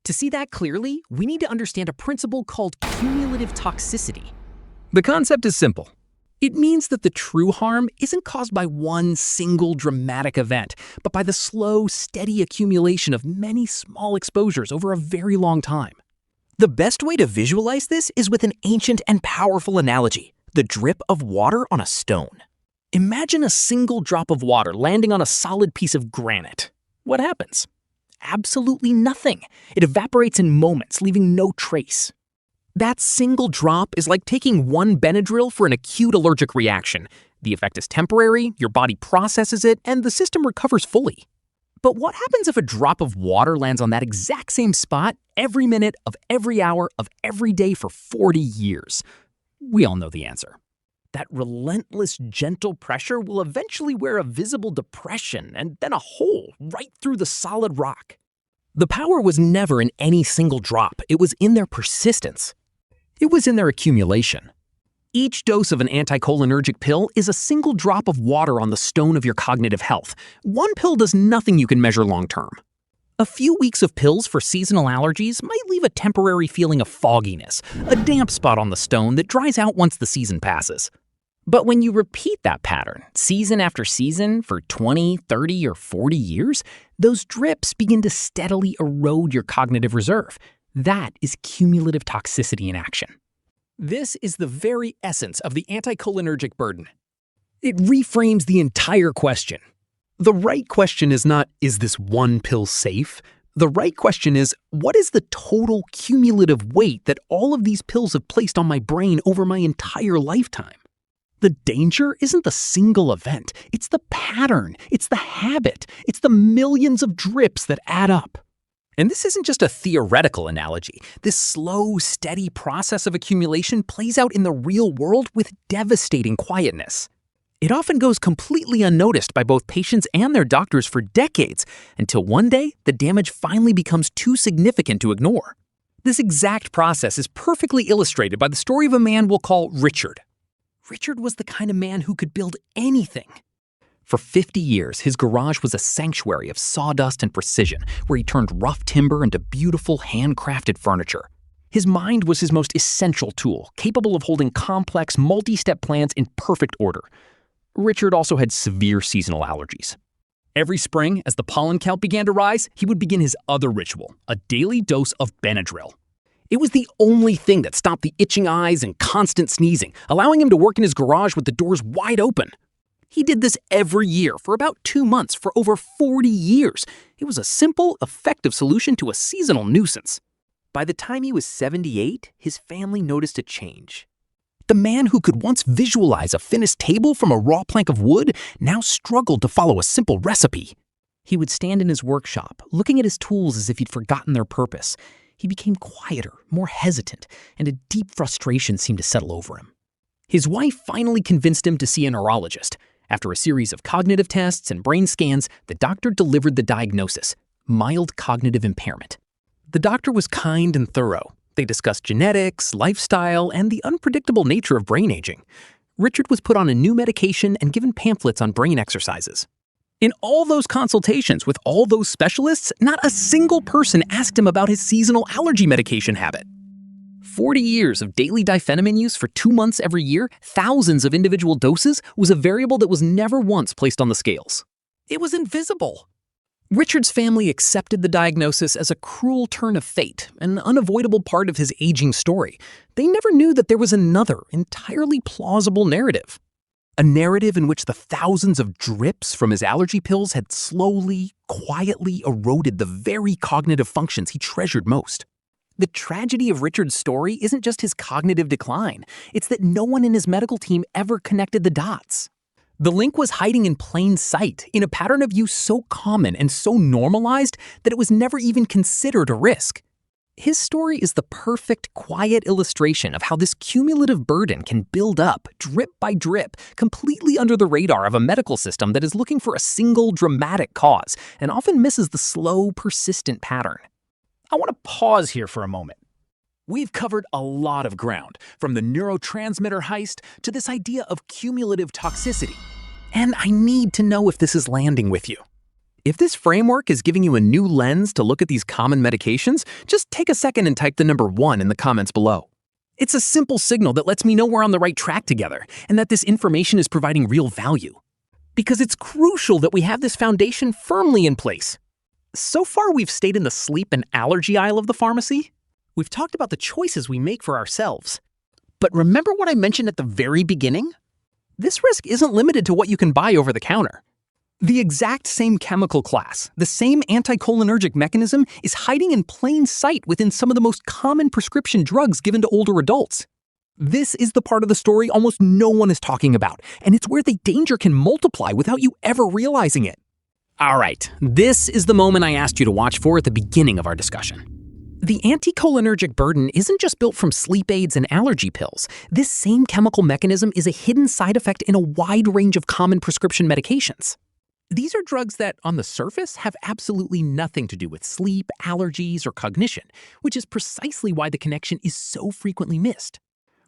To see that clearly, we need to understand a principle called cumulative toxicity. The concept is simple. It means that the true harm isn't caused by one single dramatic event, but by the slow, steady accumulation of many small exposures over a very long time. The best way to visualize this is with an ancient and powerful analogy: the drip of water on a stone. Imagine a single drop of water landing on a solid piece of granite. What happens? Absolutely nothing. It evaporates in moments, leaving no trace. That single drop is like taking one Benadryl for an acute allergic reaction. The effect is temporary, your body processes it, and the system recovers fully. But what happens if a drop of water lands on that exact same spot every minute of every hour of every day for 40 years? We all know the answer. That relentless, gentle pressure will eventually wear a visible depression and then a hole right through the solid rock. The power was never in any single drop. It was in their persistence. It was in their accumulation. Each dose of an anticholinergic pill is a single drop of water on the stone of your cognitive health. One pill does nothing you can measure long-term. A few weeks of pills for seasonal allergies might leave a temporary feeling of fogginess, a damp spot on the stone that dries out once the season passes. But when you repeat that pattern, season after season, for 20, 30, or 40 years, those drips begin to steadily erode your cognitive reserve. That is cumulative toxicity in action. This is the very essence of the anticholinergic burden. It reframes the entire question. The right question is not, is this one pill safe? The right question is, what is the total cumulative weight that all of these pills have placed on my brain over my entire lifetime? The danger isn't the single event, it's the pattern, it's the habit, it's the millions of drips that add up. And this isn't just a theoretical analogy. This slow, steady process of accumulation plays out in the real world with devastating quietness. It often goes completely unnoticed by both patients and their doctors for decades, until one day the damage finally becomes too significant to ignore. This exact process is perfectly illustrated by the story of a man we'll call Richard. Richard was the kind of man who could build anything. For 50 years, his garage was a sanctuary of sawdust and precision, where he turned rough timber into beautiful, handcrafted furniture. His mind was his most essential tool, capable of holding complex, multi-step plans in perfect order. Richard also had severe seasonal allergies. Every spring, as the pollen count began to rise, he would begin his other ritual, a daily dose of Benadryl. It was the only thing that stopped the itching eyes and constant sneezing, allowing him to work in his garage with the doors wide open. He did this every year for about 2 months for over 40 years. It was a simple, effective solution to a seasonal nuisance. By the time he was 78, his family noticed a change. The man who could once visualize a finished table from a raw plank of wood now struggled to follow a simple recipe. He would stand in his workshop, looking at his tools as if he'd forgotten their purpose. He became quieter, more hesitant, and a deep frustration seemed to settle over him. His wife finally convinced him to see a neurologist. After a series of cognitive tests and brain scans, the doctor delivered the diagnosis: mild cognitive impairment. The doctor was kind and thorough. They discussed genetics, lifestyle, and the unpredictable nature of brain aging. Richard was put on a new medication and given pamphlets on brain exercises. In all those consultations with all those specialists, not a single person asked him about his seasonal allergy medication habit. 40 years of daily diphenhydramine use for 2 months every year, thousands of individual doses, was a variable that was never once placed on the scales. It was invisible. Richard's family accepted the diagnosis as a cruel turn of fate, an unavoidable part of his aging story. They never knew that there was another, entirely plausible narrative. A narrative in which the thousands of drips from his allergy pills had slowly, quietly eroded the very cognitive functions he treasured most. The tragedy of Richard's story isn't just his cognitive decline, it's that no one in his medical team ever connected the dots. The link was hiding in plain sight, in a pattern of use so common and so normalized that it was never even considered a risk. His story is the perfect, quiet illustration of how this cumulative burden can build up, drip by drip, completely under the radar of a medical system that is looking for a single dramatic cause and often misses the slow, persistent pattern. I want to pause here for a moment. We've covered a lot of ground, from the neurotransmitter heist to this idea of cumulative toxicity. And I need to know if this is landing with you. If this framework is giving you a new lens to look at these common medications, just take a second and type the number 1 in the comments below. It's a simple signal that lets me know we're on the right track together and that this information is providing real value. Because it's crucial that we have this foundation firmly in place. So far, we've stayed in the sleep and allergy aisle of the pharmacy. We've talked about the choices we make for ourselves. But remember what I mentioned at the very beginning? This risk isn't limited to what you can buy over the counter. The exact same chemical class, the same anticholinergic mechanism, is hiding in plain sight within some of the most common prescription drugs given to older adults. This is the part of the story almost no one is talking about, and it's where the danger can multiply without you ever realizing it. All right, this is the moment I asked you to watch for at the beginning of our discussion. The anticholinergic burden isn't just built from sleep aids and allergy pills. This same chemical mechanism is a hidden side effect in a wide range of common prescription medications. These are drugs that, on the surface, have absolutely nothing to do with sleep, allergies, or cognition, which is precisely why the connection is so frequently missed.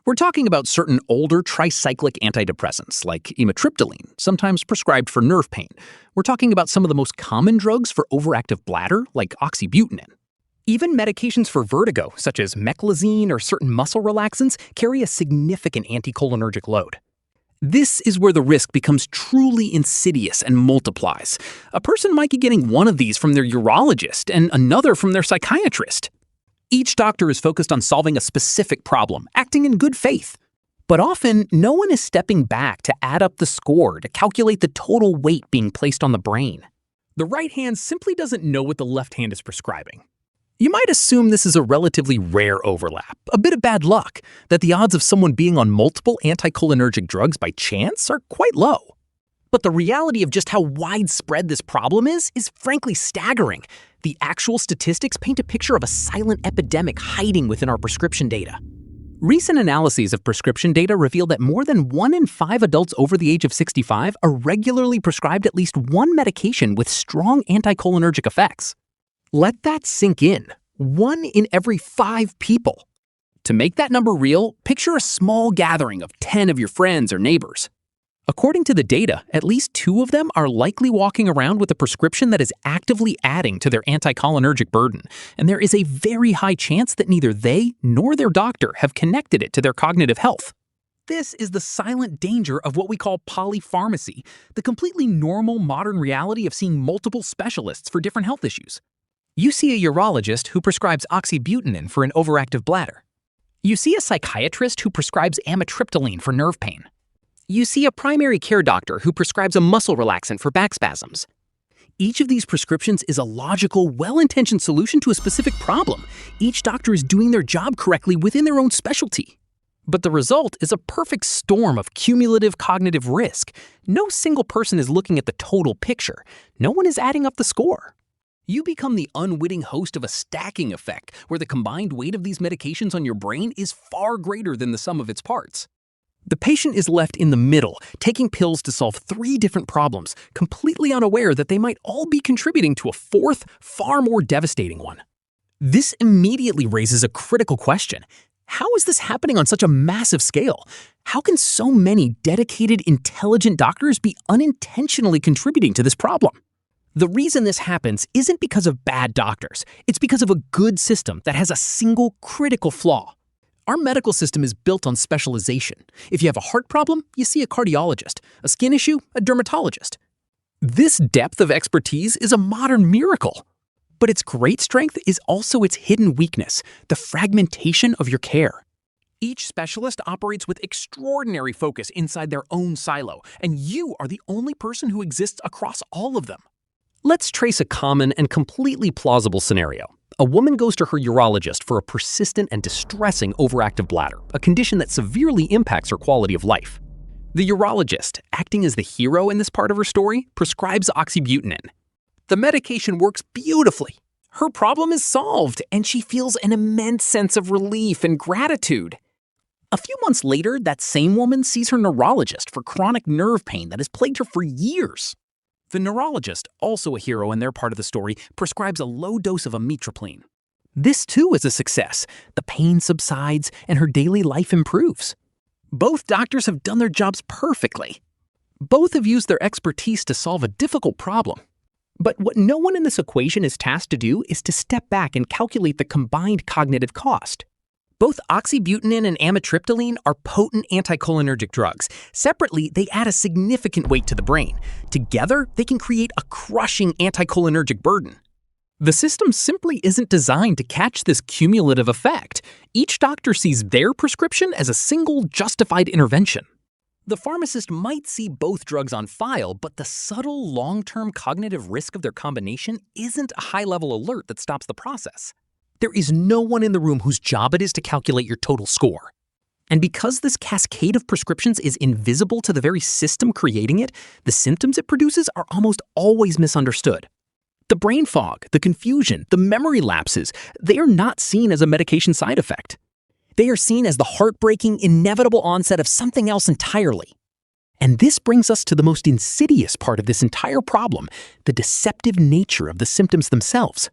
We're talking about certain older tricyclic antidepressants, like amitriptyline, sometimes prescribed for nerve pain. We're talking about some of the most common drugs for overactive bladder, like oxybutynin. Even medications for vertigo, such as meclizine or certain muscle relaxants, carry a significant anticholinergic load. This is where the risk becomes truly insidious and multiplies. A person might be getting one of these from their urologist and another from their psychiatrist. Each doctor is focused on solving a specific problem, acting in good faith. But often, no one is stepping back to add up the score, to calculate the total weight being placed on the brain. The right hand simply doesn't know what the left hand is prescribing. You might assume this is a relatively rare overlap, a bit of bad luck, that the odds of someone being on multiple anticholinergic drugs by chance are quite low. But the reality of just how widespread this problem is frankly staggering. The actual statistics paint a picture of a silent epidemic hiding within our prescription data. Recent analyses of prescription data reveal that more than 1 in 5 adults over the age of 65 are regularly prescribed at least one medication with strong anticholinergic effects. Let that sink in. 1 in every 5 people. To make that number real, picture a small gathering of 10 of your friends or neighbors. According to the data, at least 2 of them are likely walking around with a prescription that is actively adding to their anticholinergic burden, and there is a very high chance that neither they nor their doctor have connected it to their cognitive health. This is the silent danger of what we call polypharmacy, the completely normal modern reality of seeing multiple specialists for different health issues. You see a urologist who prescribes oxybutynin for an overactive bladder. You see a psychiatrist who prescribes amitriptyline for nerve pain. You see a primary care doctor who prescribes a muscle relaxant for back spasms. Each of these prescriptions is a logical, well-intentioned solution to a specific problem. Each doctor is doing their job correctly within their own specialty. But the result is a perfect storm of cumulative cognitive risk. No single person is looking at the total picture. No one is adding up the score. You become the unwitting host of a stacking effect, where the combined weight of these medications on your brain is far greater than the sum of its parts. The patient is left in the middle, taking pills to solve 3 different problems, completely unaware that they might all be contributing to a 4th, far more devastating one. This immediately raises a critical question. How is this happening on such a massive scale? How can so many dedicated, intelligent doctors be unintentionally contributing to this problem? The reason this happens isn't because of bad doctors. It's because of a good system that has a single critical flaw. Our medical system is built on specialization. If you have a heart problem, you see a cardiologist. A skin issue, a dermatologist. This depth of expertise is a modern miracle. But its great strength is also its hidden weakness, the fragmentation of your care. Each specialist operates with extraordinary focus inside their own silo, and you are the only person who exists across all of them. Let's trace a common and completely plausible scenario. A woman goes to her urologist for a persistent and distressing overactive bladder, a condition that severely impacts her quality of life. The urologist, acting as the hero in this part of her story, prescribes oxybutynin. The medication works beautifully. Her problem is solved, and she feels an immense sense of relief and gratitude. A few months later, that same woman sees her neurologist for chronic nerve pain that has plagued her for years. The neurologist, also a hero in their part of the story, prescribes a low dose of amitriptyline. This too is a success. The pain subsides and her daily life improves. Both doctors have done their jobs perfectly. Both have used their expertise to solve a difficult problem. But what no one in this equation is tasked to do is to step back and calculate the combined cognitive cost. Both oxybutynin and amitriptyline are potent anticholinergic drugs. Separately, they add a significant weight to the brain. Together, they can create a crushing anticholinergic burden. The system simply isn't designed to catch this cumulative effect. Each doctor sees their prescription as a single justified intervention. The pharmacist might see both drugs on file, but the subtle long-term cognitive risk of their combination isn't a high-level alert that stops the process. There is no one in the room whose job it is to calculate your total score. And because this cascade of prescriptions is invisible to the very system creating it, the symptoms it produces are almost always misunderstood. The brain fog, the confusion, the memory lapses, they are not seen as a medication side effect. They are seen as the heartbreaking, inevitable onset of something else entirely. And this brings us to the most insidious part of this entire problem, the deceptive nature of the symptoms themselves.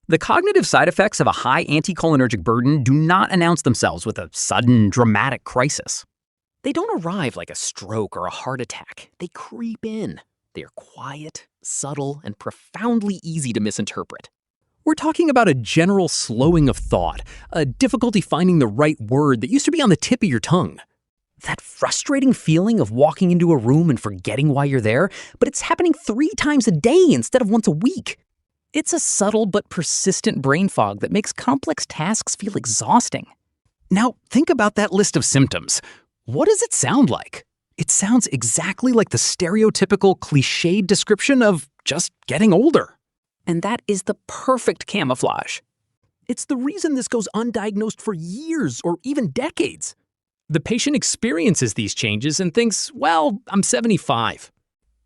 The cognitive side effects of a high anticholinergic burden do not announce themselves with a sudden, dramatic crisis. They don't arrive like a stroke or a heart attack. They creep in. They are quiet, subtle, and profoundly easy to misinterpret. We're talking about a general slowing of thought, a difficulty finding the right word that used to be on the tip of your tongue. That frustrating feeling of walking into a room and forgetting why you're there, but it's happening 3 times a day instead of once a week. It's a subtle but persistent brain fog that makes complex tasks feel exhausting. Now, think about that list of symptoms. What does it sound like? It sounds exactly like the stereotypical cliched description of just getting older. And that is the perfect camouflage. It's the reason this goes undiagnosed for years or even decades. The patient experiences these changes and thinks, well, I'm 75.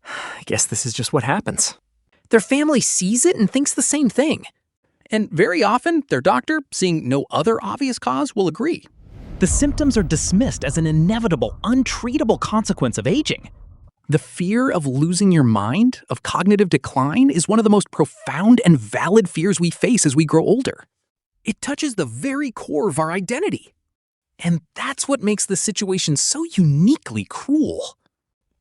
I guess this is just what happens. Their family sees it and thinks the same thing. And very often, their doctor, seeing no other obvious cause, will agree. The symptoms are dismissed as an inevitable, untreatable consequence of aging. The fear of losing your mind, of cognitive decline, is one of the most profound and valid fears we face as we grow older. It touches the very core of our identity. And that's what makes the situation so uniquely cruel.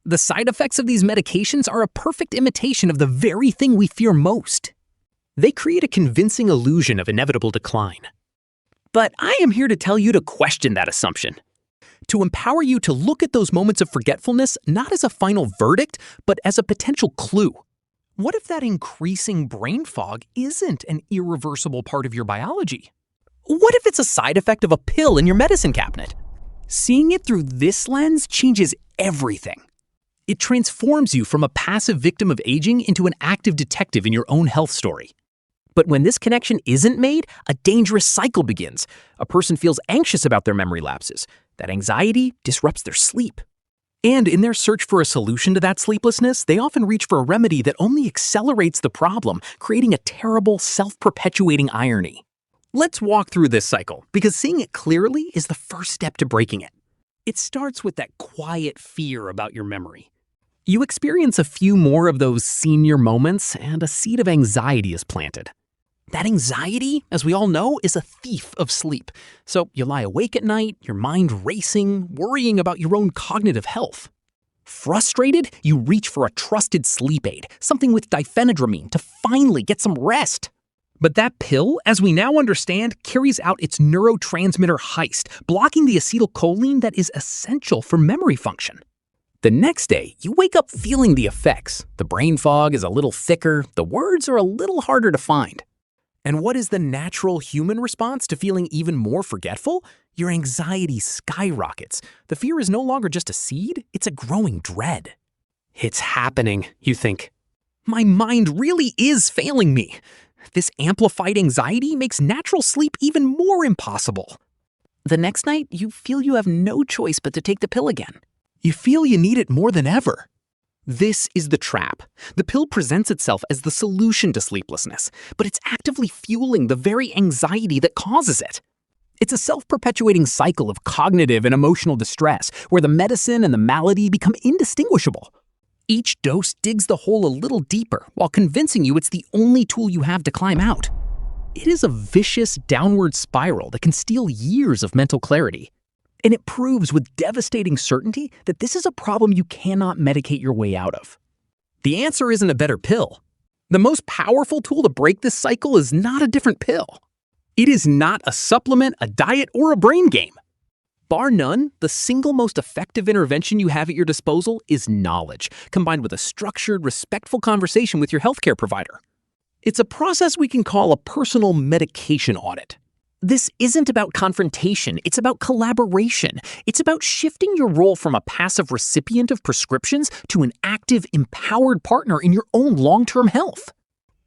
The side effects of these medications are a perfect imitation of the very thing we fear most. They create a convincing illusion of inevitable decline. But I am here to tell you to question that assumption. To empower you to look at those moments of forgetfulness not as a final verdict, but as a potential clue. What if that increasing brain fog isn't an irreversible part of your biology? What if it's a side effect of a pill in your medicine cabinet? Seeing it through this lens changes everything. It transforms you from a passive victim of aging into an active detective in your own health story. But when this connection isn't made, a dangerous cycle begins. A person feels anxious about their memory lapses. That anxiety disrupts their sleep. And in their search for a solution to that sleeplessness, they often reach for a remedy that only accelerates the problem, creating a terrible, self-perpetuating irony. Let's walk through this cycle, because seeing it clearly is the first step to breaking it. It starts with that quiet fear about your memory. You experience a few more of those senior moments, and a seed of anxiety is planted. That anxiety, as we all know, is a thief of sleep. So you lie awake at night, your mind racing, worrying about your own cognitive health. Frustrated, you reach for a trusted sleep aid, something with diphenhydramine, to finally get some rest. But that pill, as we now understand, carries out its neurotransmitter heist, blocking the acetylcholine that is essential for memory function. The next day, you wake up feeling the effects. The brain fog is a little thicker, the words are a little harder to find. And what is the natural human response to feeling even more forgetful? Your anxiety skyrockets. The fear is no longer just a seed, it's a growing dread. It's happening, you think. My mind really is failing me. This amplified anxiety makes natural sleep even more impossible. The next night, you feel you have no choice but to take the pill again. You feel you need it more than ever. This is the trap. The pill presents itself as the solution to sleeplessness, but it's actively fueling the very anxiety that causes it. It's a self-perpetuating cycle of cognitive and emotional distress, where the medicine and the malady become indistinguishable. Each dose digs the hole a little deeper while convincing you it's the only tool you have to climb out. It is a vicious downward spiral that can steal years of mental clarity. And it proves with devastating certainty that this is a problem you cannot medicate your way out of. The answer isn't a better pill. The most powerful tool to break this cycle is not a different pill. It is not a supplement, a diet, or a brain game. Bar none, the single most effective intervention you have at your disposal is knowledge, combined with a structured, respectful conversation with your healthcare provider. It's a process we can call a personal medication audit. This isn't about confrontation, it's about collaboration. It's about shifting your role from a passive recipient of prescriptions to an active, empowered partner in your own long-term health.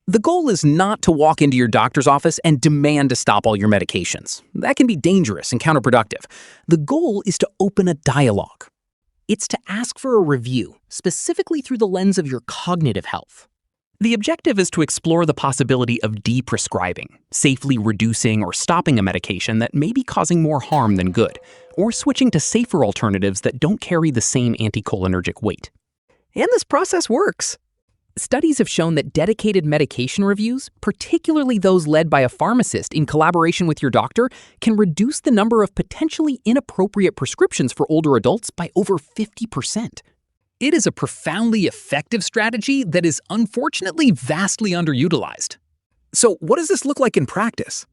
The goal is not to walk into your doctor's office and demand to stop all your medications. That can be dangerous and counterproductive. The goal is to open a dialogue. It's to ask for a review, specifically through the lens of your cognitive health. The objective is to explore the possibility of de-prescribing, safely reducing or stopping a medication that may be causing more harm than good, or switching to safer alternatives that don't carry the same anticholinergic weight. And this process works. Studies have shown that dedicated medication reviews, particularly those led by a pharmacist in collaboration with your doctor, can reduce the number of potentially inappropriate prescriptions for older adults by over 50%. It is a profoundly effective strategy that is unfortunately vastly underutilized. So what does this look like in practice?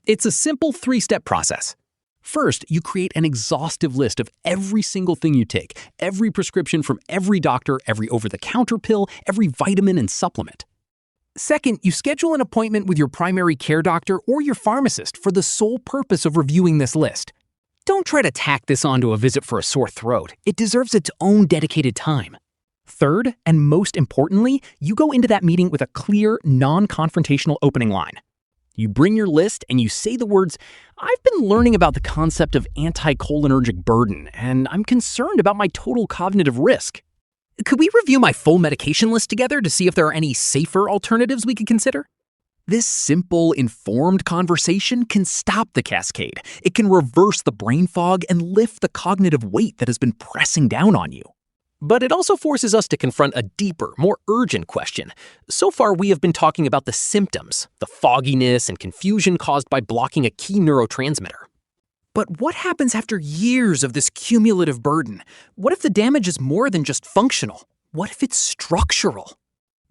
It's a simple three-step process. First, you create an exhaustive list of every single thing you take, every prescription from every doctor, every over-the-counter pill, every vitamin and supplement. Second, you schedule an appointment with your primary care doctor or your pharmacist for the sole purpose of reviewing this list. Don't try to tack this onto a visit for a sore throat. It deserves its own dedicated time. Third, and most importantly, you go into that meeting with a clear, non-confrontational opening line. You bring your list and you say the words, "I've been learning about the concept of anticholinergic burden, and I'm concerned about my total cognitive risk. Could we review my full medication list together to see if there are any safer alternatives we could consider?" This simple, informed conversation can stop the cascade. It can reverse the brain fog and lift the cognitive weight that has been pressing down on you. But it also forces us to confront a deeper, more urgent question. So far, we have been talking about the symptoms, the fogginess and confusion caused by blocking a key neurotransmitter. But what happens after years of this cumulative burden? What if the damage is more than just functional? What if it's structural?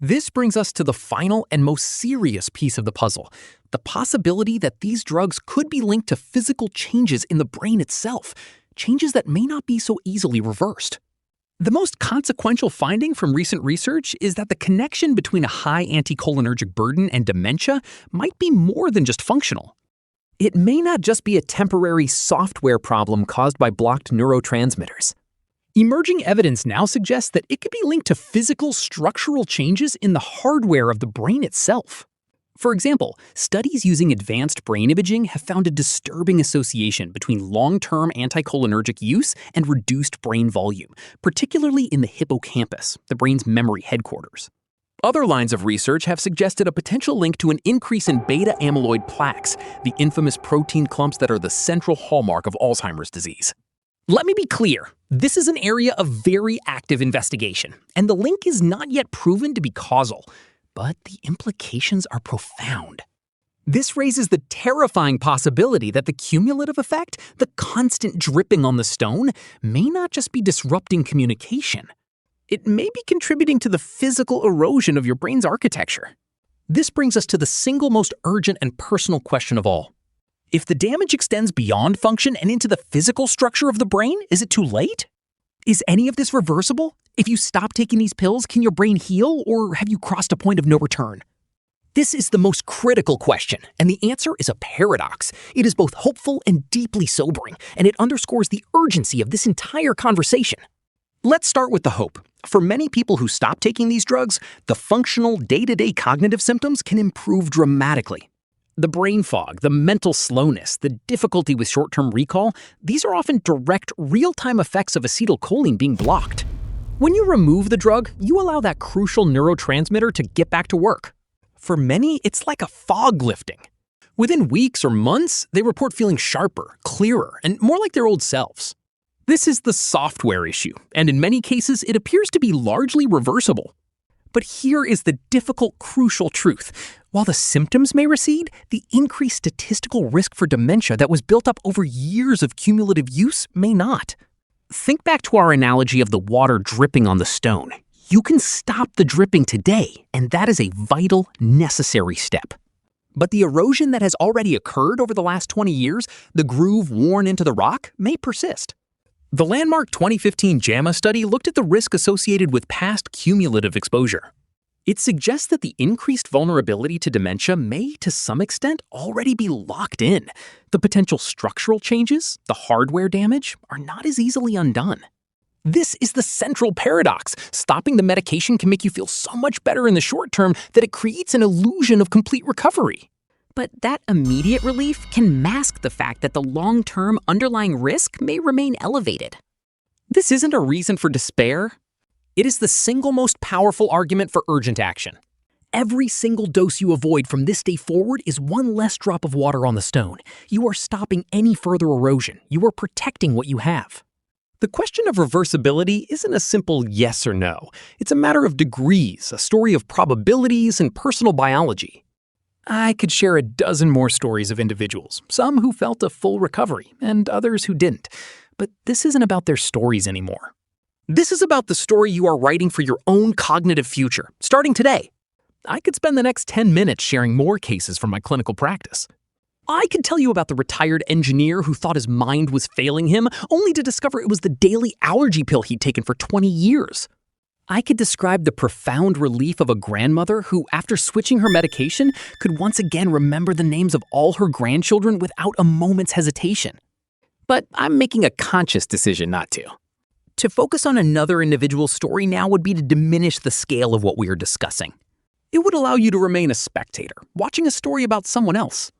This brings us to the final and most serious piece of the puzzle, the possibility that these drugs could be linked to physical changes in the brain itself, changes that may not be so easily reversed. The most consequential finding from recent research is that the connection between a high anticholinergic burden and dementia might be more than just functional. It may not just be a temporary software problem caused by blocked neurotransmitters. Emerging evidence now suggests that it could be linked to physical structural changes in the hardware of the brain itself. For example, studies using advanced brain imaging have found a disturbing association between long-term anticholinergic use and reduced brain volume, particularly in the hippocampus, the brain's memory headquarters. Other lines of research have suggested a potential link to an increase in beta-amyloid plaques, the infamous protein clumps that are the central hallmark of Alzheimer's disease. Let me be clear, this is an area of very active investigation, and the link is not yet proven to be causal. But the implications are profound. This raises the terrifying possibility that the cumulative effect, the constant dripping on the stone, may not just be disrupting communication. It may be contributing to the physical erosion of your brain's architecture. This brings us to the single most urgent and personal question of all. If the damage extends beyond function and into the physical structure of the brain, is it too late? Is any of this reversible? If you stop taking these pills, can your brain heal, or have you crossed a point of no return? This is the most critical question, and the answer is a paradox. It is both hopeful and deeply sobering, and it underscores the urgency of this entire conversation. Let's start with the hope. For many people who stop taking these drugs, the functional, day-to-day cognitive symptoms can improve dramatically. The brain fog, the mental slowness, the difficulty with short-term recall, these are often direct, real-time effects of acetylcholine being blocked. When you remove the drug, you allow that crucial neurotransmitter to get back to work. For many, it's like a fog lifting. Within weeks or months, they report feeling sharper, clearer, and more like their old selves. This is the software issue, and in many cases, it appears to be largely reversible. But here is the difficult, crucial truth. While the symptoms may recede, the increased statistical risk for dementia that was built up over years of cumulative use may not. Think back to our analogy of the water dripping on the stone. You can stop the dripping today, and that is a vital, necessary step. But the erosion that has already occurred over the last 20 years, the groove worn into the rock, may persist. The landmark 2015 JAMA study looked at the risk associated with past cumulative exposure. It suggests that the increased vulnerability to dementia may, to some extent, already be locked in. The potential structural changes, the hardware damage, are not as easily undone. This is the central paradox. Stopping the medication can make you feel so much better in the short term that it creates an illusion of complete recovery. But that immediate relief can mask the fact that the long-term underlying risk may remain elevated. This isn't a reason for despair. It is the single most powerful argument for urgent action. Every single dose you avoid from this day forward is one less drop of water on the stone. You are stopping any further erosion. You are protecting what you have. The question of reversibility isn't a simple yes or no. It's a matter of degrees, a story of probabilities and personal biology. I could share a dozen more stories of individuals, some who felt a full recovery and others who didn't. But this isn't about their stories anymore. This is about the story you are writing for your own cognitive future, starting today. I could spend the next 10 minutes sharing more cases from my clinical practice. I could tell you about the retired engineer who thought his mind was failing him, only to discover it was the daily allergy pill he'd taken for 20 years. I could describe the profound relief of a grandmother who, after switching her medication, could once again remember the names of all her grandchildren without a moment's hesitation. But I'm making a conscious decision not to. To focus on another individual's story now would be to diminish the scale of what we are discussing. It would allow you to remain a spectator, watching a story about someone else.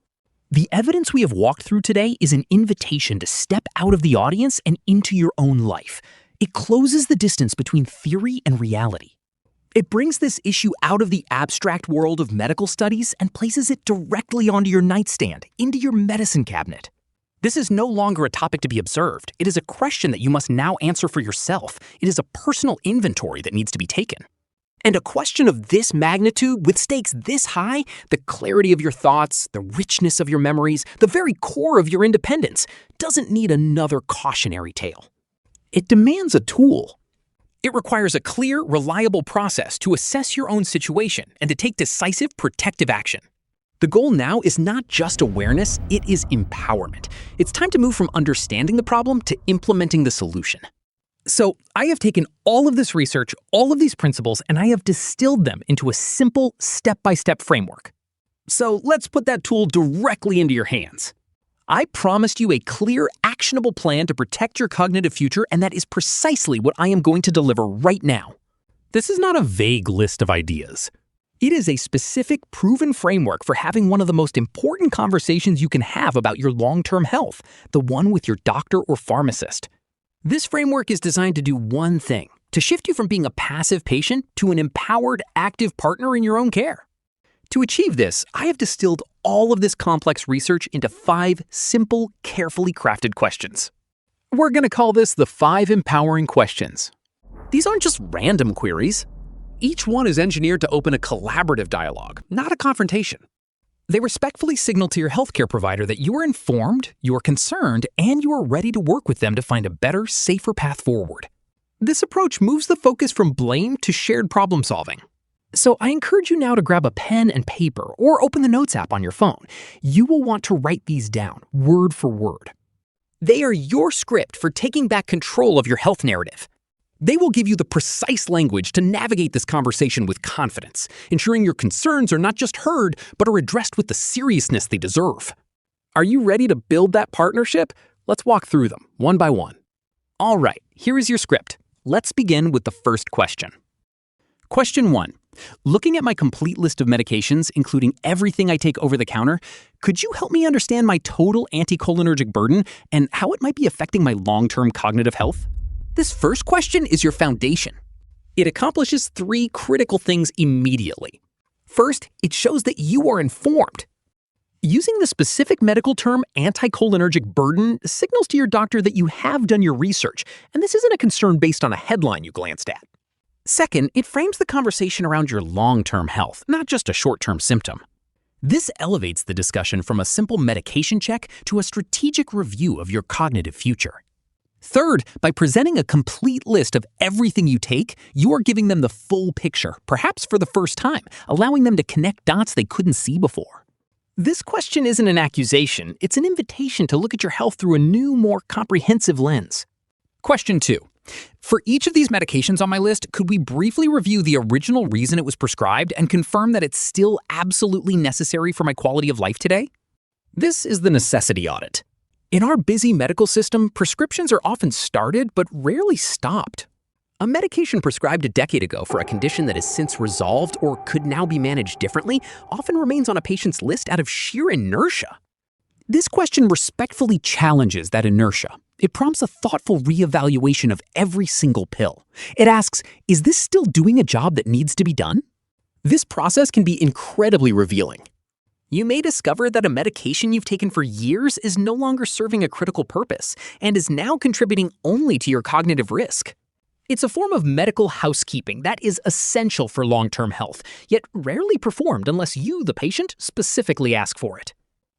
The evidence we have walked through today is an invitation to step out of the audience and into your own life. It closes the distance between theory and reality. It brings this issue out of the abstract world of medical studies and places it directly onto your nightstand, into your medicine cabinet. This is no longer a topic to be observed. It is a question that you must now answer for yourself. It is a personal inventory that needs to be taken. And a question of this magnitude, with stakes this high, the clarity of your thoughts, the richness of your memories, the very core of your independence, doesn't need another cautionary tale. It demands a tool. It requires a clear, reliable process to assess your own situation and to take decisive, protective action. The goal now is not just awareness, it is empowerment. It's time to move from understanding the problem to implementing the solution. So I have taken all of this research, all of these principles, and I have distilled them into a simple step-by-step framework. So let's put that tool directly into your hands. I promised you a clear, actionable plan to protect your cognitive future, and that is precisely what I am going to deliver right now. This is not a vague list of ideas. It is a specific, proven framework for having one of the most important conversations you can have about your long-term health, the one with your doctor or pharmacist. This framework is designed to do one thing, to shift you from being a passive patient to an empowered, active partner in your own care. To achieve this, I have distilled all of this complex research into 5 simple, carefully crafted questions. We're going to call this the 5 empowering questions. These aren't just random queries. Each one is engineered to open a collaborative dialogue, not a confrontation. They respectfully signal to your healthcare provider that you are informed, you are concerned, and you are ready to work with them to find a better, safer path forward. This approach moves the focus from blame to shared problem solving. So I encourage you now to grab a pen and paper or open the Notes app on your phone. You will want to write these down, word for word. They are your script for taking back control of your health narrative. They will give you the precise language to navigate this conversation with confidence, ensuring your concerns are not just heard, but are addressed with the seriousness they deserve. Are you ready to build that partnership? Let's walk through them, one by one. All right, here is your script. Let's begin with the first question. Question 1. Looking at my complete list of medications, including everything I take over the counter, could you help me understand my total anticholinergic burden and how it might be affecting my long-term cognitive health? This first question is your foundation. It accomplishes 3 critical things immediately. First, it shows that you are informed. Using the specific medical term anticholinergic burden signals to your doctor that you have done your research, and this isn't a concern based on a headline you glanced at. Second, it frames the conversation around your long-term health, not just a short-term symptom. This elevates the discussion from a simple medication check to a strategic review of your cognitive future. Third, by presenting a complete list of everything you take, you are giving them the full picture, perhaps for the first time, allowing them to connect dots they couldn't see before. This question isn't an accusation, it's an invitation to look at your health through a new, more comprehensive lens. Question 2. For each of these medications on my list, could we briefly review the original reason it was prescribed and confirm that it's still absolutely necessary for my quality of life today? This is the necessity audit. In our busy medical system, prescriptions are often started but rarely stopped. A medication prescribed a decade ago for a condition that has since resolved or could now be managed differently often remains on a patient's list out of sheer inertia. This question respectfully challenges that inertia. It prompts a thoughtful reevaluation of every single pill. It asks, is this still doing a job that needs to be done? This process can be incredibly revealing. You may discover that a medication you've taken for years is no longer serving a critical purpose and is now contributing only to your cognitive risk. It's a form of medical housekeeping that is essential for long-term health, yet rarely performed unless you, the patient, specifically ask for it.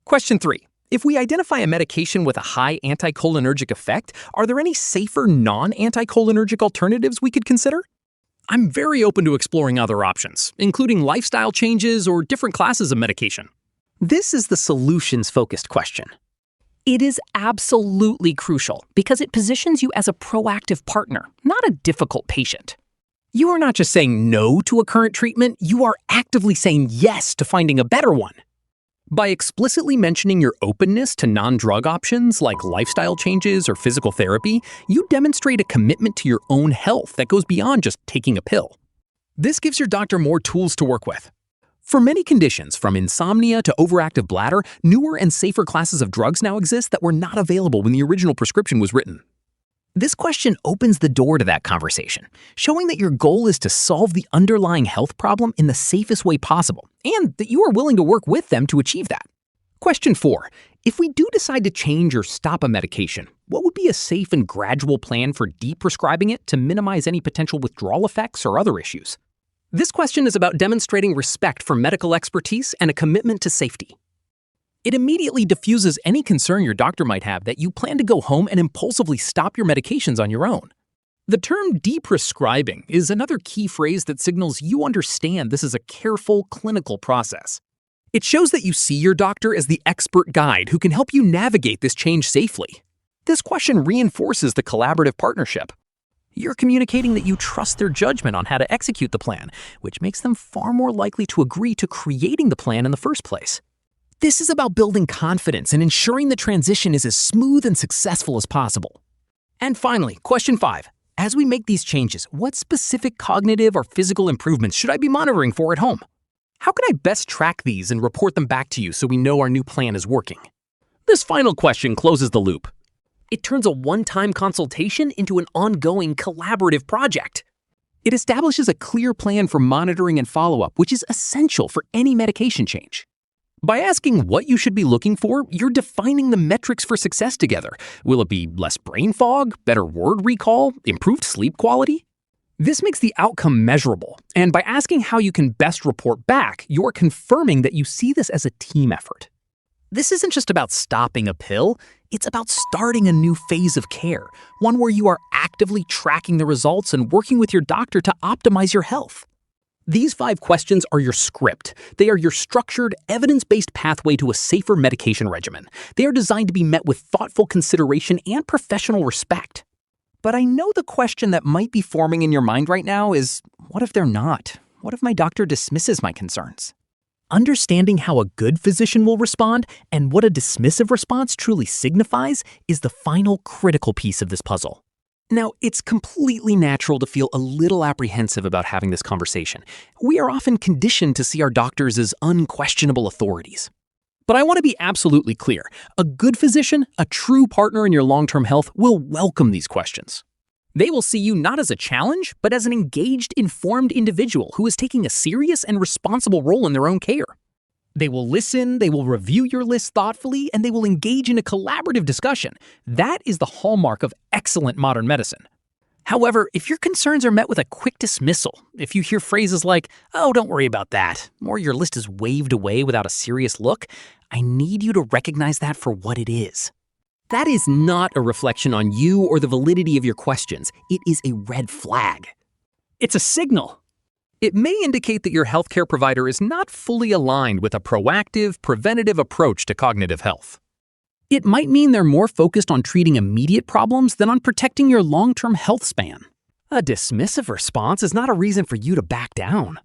Question 3. If we identify a medication with a high anticholinergic effect, are there any safer non-anticholinergic alternatives we could consider? I'm very open to exploring other options, including lifestyle changes or different classes of medication. This is the solutions-focused question. It is absolutely crucial because it positions you as a proactive partner, not a difficult patient. You are not just saying no to a current treatment, you are actively saying yes to finding a better one. By explicitly mentioning your openness to non-drug options like lifestyle changes or physical therapy, you demonstrate a commitment to your own health that goes beyond just taking a pill. This gives your doctor more tools to work with. For many conditions, from insomnia to overactive bladder, newer and safer classes of drugs now exist that were not available when the original prescription was written. This question opens the door to that conversation, showing that your goal is to solve the underlying health problem in the safest way possible, and that you are willing to work with them to achieve that. Question 4. If we do decide to change or stop a medication, what would be a safe and gradual plan for de-prescribing it to minimize any potential withdrawal effects or other issues? This question is about demonstrating respect for medical expertise and a commitment to safety. It immediately diffuses any concern your doctor might have that you plan to go home and impulsively stop your medications on your own. The term de-prescribing is another key phrase that signals you understand this is a careful clinical process. It shows that you see your doctor as the expert guide who can help you navigate this change safely. This question reinforces the collaborative partnership. You're communicating that you trust their judgment on how to execute the plan, which makes them far more likely to agree to creating the plan in the first place. This is about building confidence and ensuring the transition is as smooth and successful as possible. And finally, question 5. As we make these changes, what specific cognitive or physical improvements should I be monitoring for at home? How can I best track these and report them back to you so we know our new plan is working? This final question closes the loop. It turns a one-time consultation into an ongoing collaborative project. It establishes a clear plan for monitoring and follow-up, which is essential for any medication change. By asking what you should be looking for, you're defining the metrics for success together. Will it be less brain fog, better word recall, improved sleep quality? This makes the outcome measurable, and by asking how you can best report back, you're confirming that you see this as a team effort. This isn't just about stopping a pill, it's about starting a new phase of care, one where you are actively tracking the results and working with your doctor to optimize your health. These 5 questions are your script. They are your structured, evidence-based pathway to a safer medication regimen. They are designed to be met with thoughtful consideration and professional respect. But I know the question that might be forming in your mind right now is, what if they're not? What if my doctor dismisses my concerns? Understanding how a good physician will respond and what a dismissive response truly signifies is the final critical piece of this puzzle. Now, it's completely natural to feel a little apprehensive about having this conversation. We are often conditioned to see our doctors as unquestionable authorities. But I want to be absolutely clear. A good physician, a true partner in your long-term health, will welcome these questions. They will see you not as a challenge, but as an engaged, informed individual who is taking a serious and responsible role in their own care. They will listen, they will review your list thoughtfully, and they will engage in a collaborative discussion. That is the hallmark of excellent modern medicine. However, if your concerns are met with a quick dismissal, if you hear phrases like, "Oh, don't worry about that," or your list is waved away without a serious look, I need you to recognize that for what it is. That is not a reflection on you or the validity of your questions. It is a red flag. It's a signal. It may indicate that your healthcare provider is not fully aligned with a proactive, preventative approach to cognitive health. It might mean they're more focused on treating immediate problems than on protecting your long-term health span. A dismissive response is not a reason for you to back down.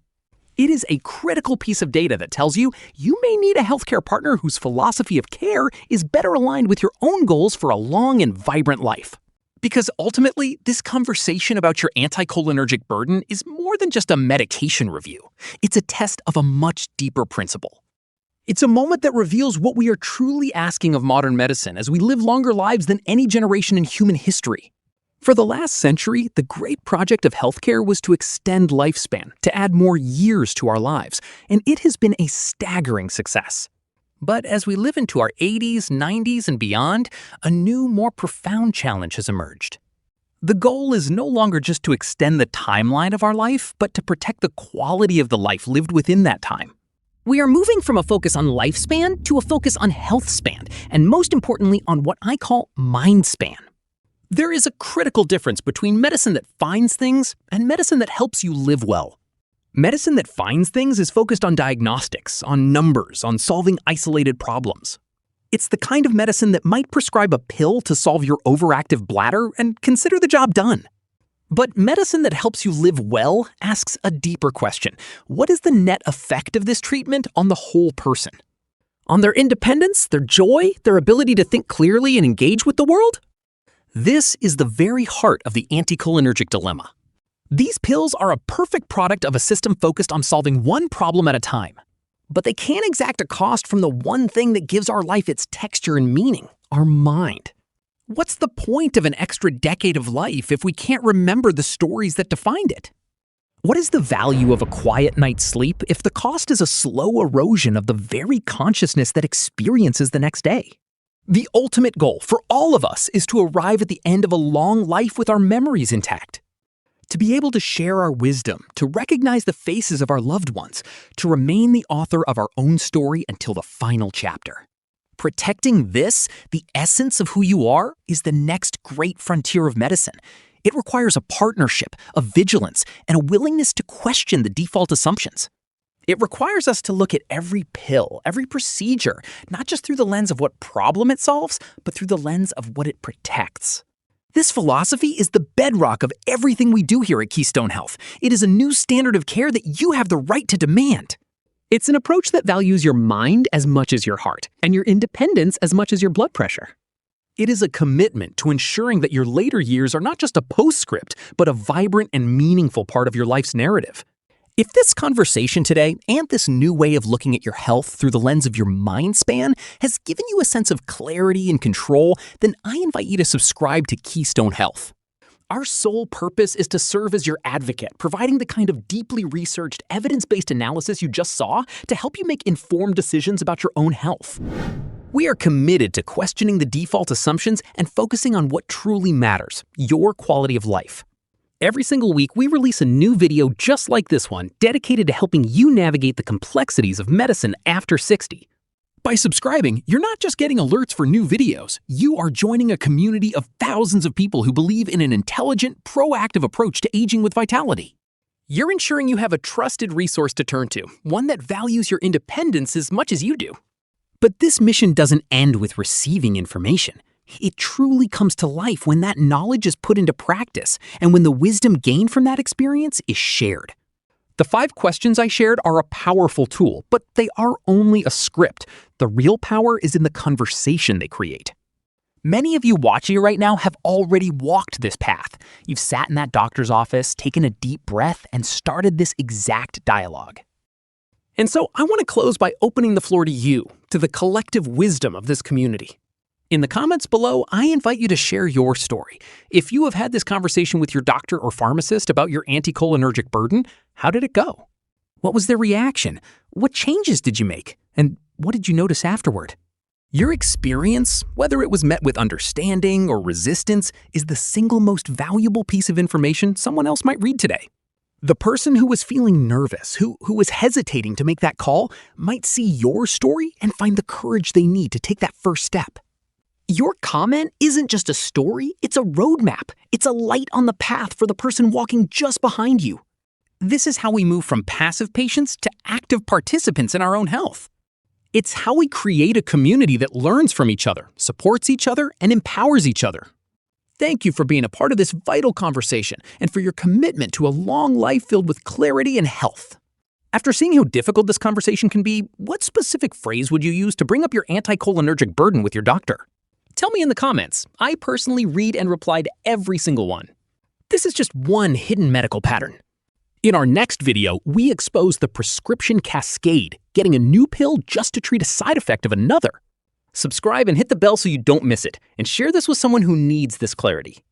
It is a critical piece of data that tells you you may need a healthcare partner whose philosophy of care is better aligned with your own goals for a long and vibrant life. Because ultimately, this conversation about your anticholinergic burden is more than just a medication review. It's a test of a much deeper principle. It's a moment that reveals what we are truly asking of modern medicine as we live longer lives than any generation in human history. For the last century, the great project of healthcare was to extend lifespan, to add more years to our lives, and it has been a staggering success. But as we live into our 80s, 90s, and beyond, a new, more profound challenge has emerged. The goal is no longer just to extend the timeline of our life, but to protect the quality of the life lived within that time. We are moving from a focus on lifespan to a focus on health span, and most importantly, on what I call mind span. There is a critical difference between medicine that finds things and medicine that helps you live well. Medicine that finds things is focused on diagnostics, on numbers, on solving isolated problems. It's the kind of medicine that might prescribe a pill to solve your overactive bladder and consider the job done. But medicine that helps you live well asks a deeper question. What is the net effect of this treatment on the whole person? On their independence, their joy, their ability to think clearly and engage with the world? This is the very heart of the anticholinergic dilemma. These pills are a perfect product of a system focused on solving one problem at a time. But they can't exact a cost from the one thing that gives our life its texture and meaning, our mind. What's the point of an extra decade of life if we can't remember the stories that defined it? What is the value of a quiet night's sleep if the cost is a slow erosion of the very consciousness that experiences the next day? The ultimate goal for all of us is to arrive at the end of a long life with our memories intact. To be able to share our wisdom, to recognize the faces of our loved ones, to remain the author of our own story until the final chapter. Protecting this, the essence of who you are, is the next great frontier of medicine. It requires a partnership, a vigilance, and a willingness to question the default assumptions. It requires us to look at every pill, every procedure, not just through the lens of what problem it solves, but through the lens of what it protects. This philosophy is the bedrock of everything we do here at Keystone Health. It is a new standard of care that you have the right to demand. It's an approach that values your mind as much as your heart, and your independence as much as your blood pressure. It is a commitment to ensuring that your later years are not just a postscript, but a vibrant and meaningful part of your life's narrative. If this conversation today and this new way of looking at your health through the lens of your mind span has given you a sense of clarity and control, then I invite you to subscribe to Keystone Health. Our sole purpose is to serve as your advocate, providing the kind of deeply researched, evidence-based analysis you just saw to help you make informed decisions about your own health. We are committed to questioning the default assumptions and focusing on what truly matters, your quality of life. Every single week, we release a new video just like this one, dedicated to helping you navigate the complexities of medicine after 60. By subscribing, you're not just getting alerts for new videos, you are joining a community of thousands of people who believe in an intelligent, proactive approach to aging with vitality. You're ensuring you have a trusted resource to turn to, one that values your independence as much as you do. But this mission doesn't end with receiving information. It truly comes to life when that knowledge is put into practice and when the wisdom gained from that experience is shared. The 5 questions I shared are a powerful tool, but they are only a script. The real power is in the conversation they create. Many of you watching right now have already walked this path. You've sat in that doctor's office, taken a deep breath, and started this exact dialogue. And so I want to close by opening the floor to you, to the collective wisdom of this community. In the comments below, I invite you to share your story. If you have had this conversation with your doctor or pharmacist about your anticholinergic burden, how did it go? What was their reaction? What changes did you make? And what did you notice afterward? Your experience, whether it was met with understanding or resistance, is the single most valuable piece of information someone else might read today. The person who was feeling nervous, who was hesitating to make that call, might see your story and find the courage they need to take that first step. Your comment isn't just a story, it's a roadmap. It's a light on the path for the person walking just behind you. This is how we move from passive patients to active participants in our own health. It's how we create a community that learns from each other, supports each other, and empowers each other. Thank you for being a part of this vital conversation and for your commitment to a long life filled with clarity and health. After seeing how difficult this conversation can be, what specific phrase would you use to bring up your anticholinergic burden with your doctor? Tell me in the comments. I personally read and reply to every single one. This is just one hidden medical pattern. In our next video, we expose the prescription cascade, getting a new pill just to treat a side effect of another. Subscribe and hit the bell so you don't miss it, and share this with someone who needs this clarity.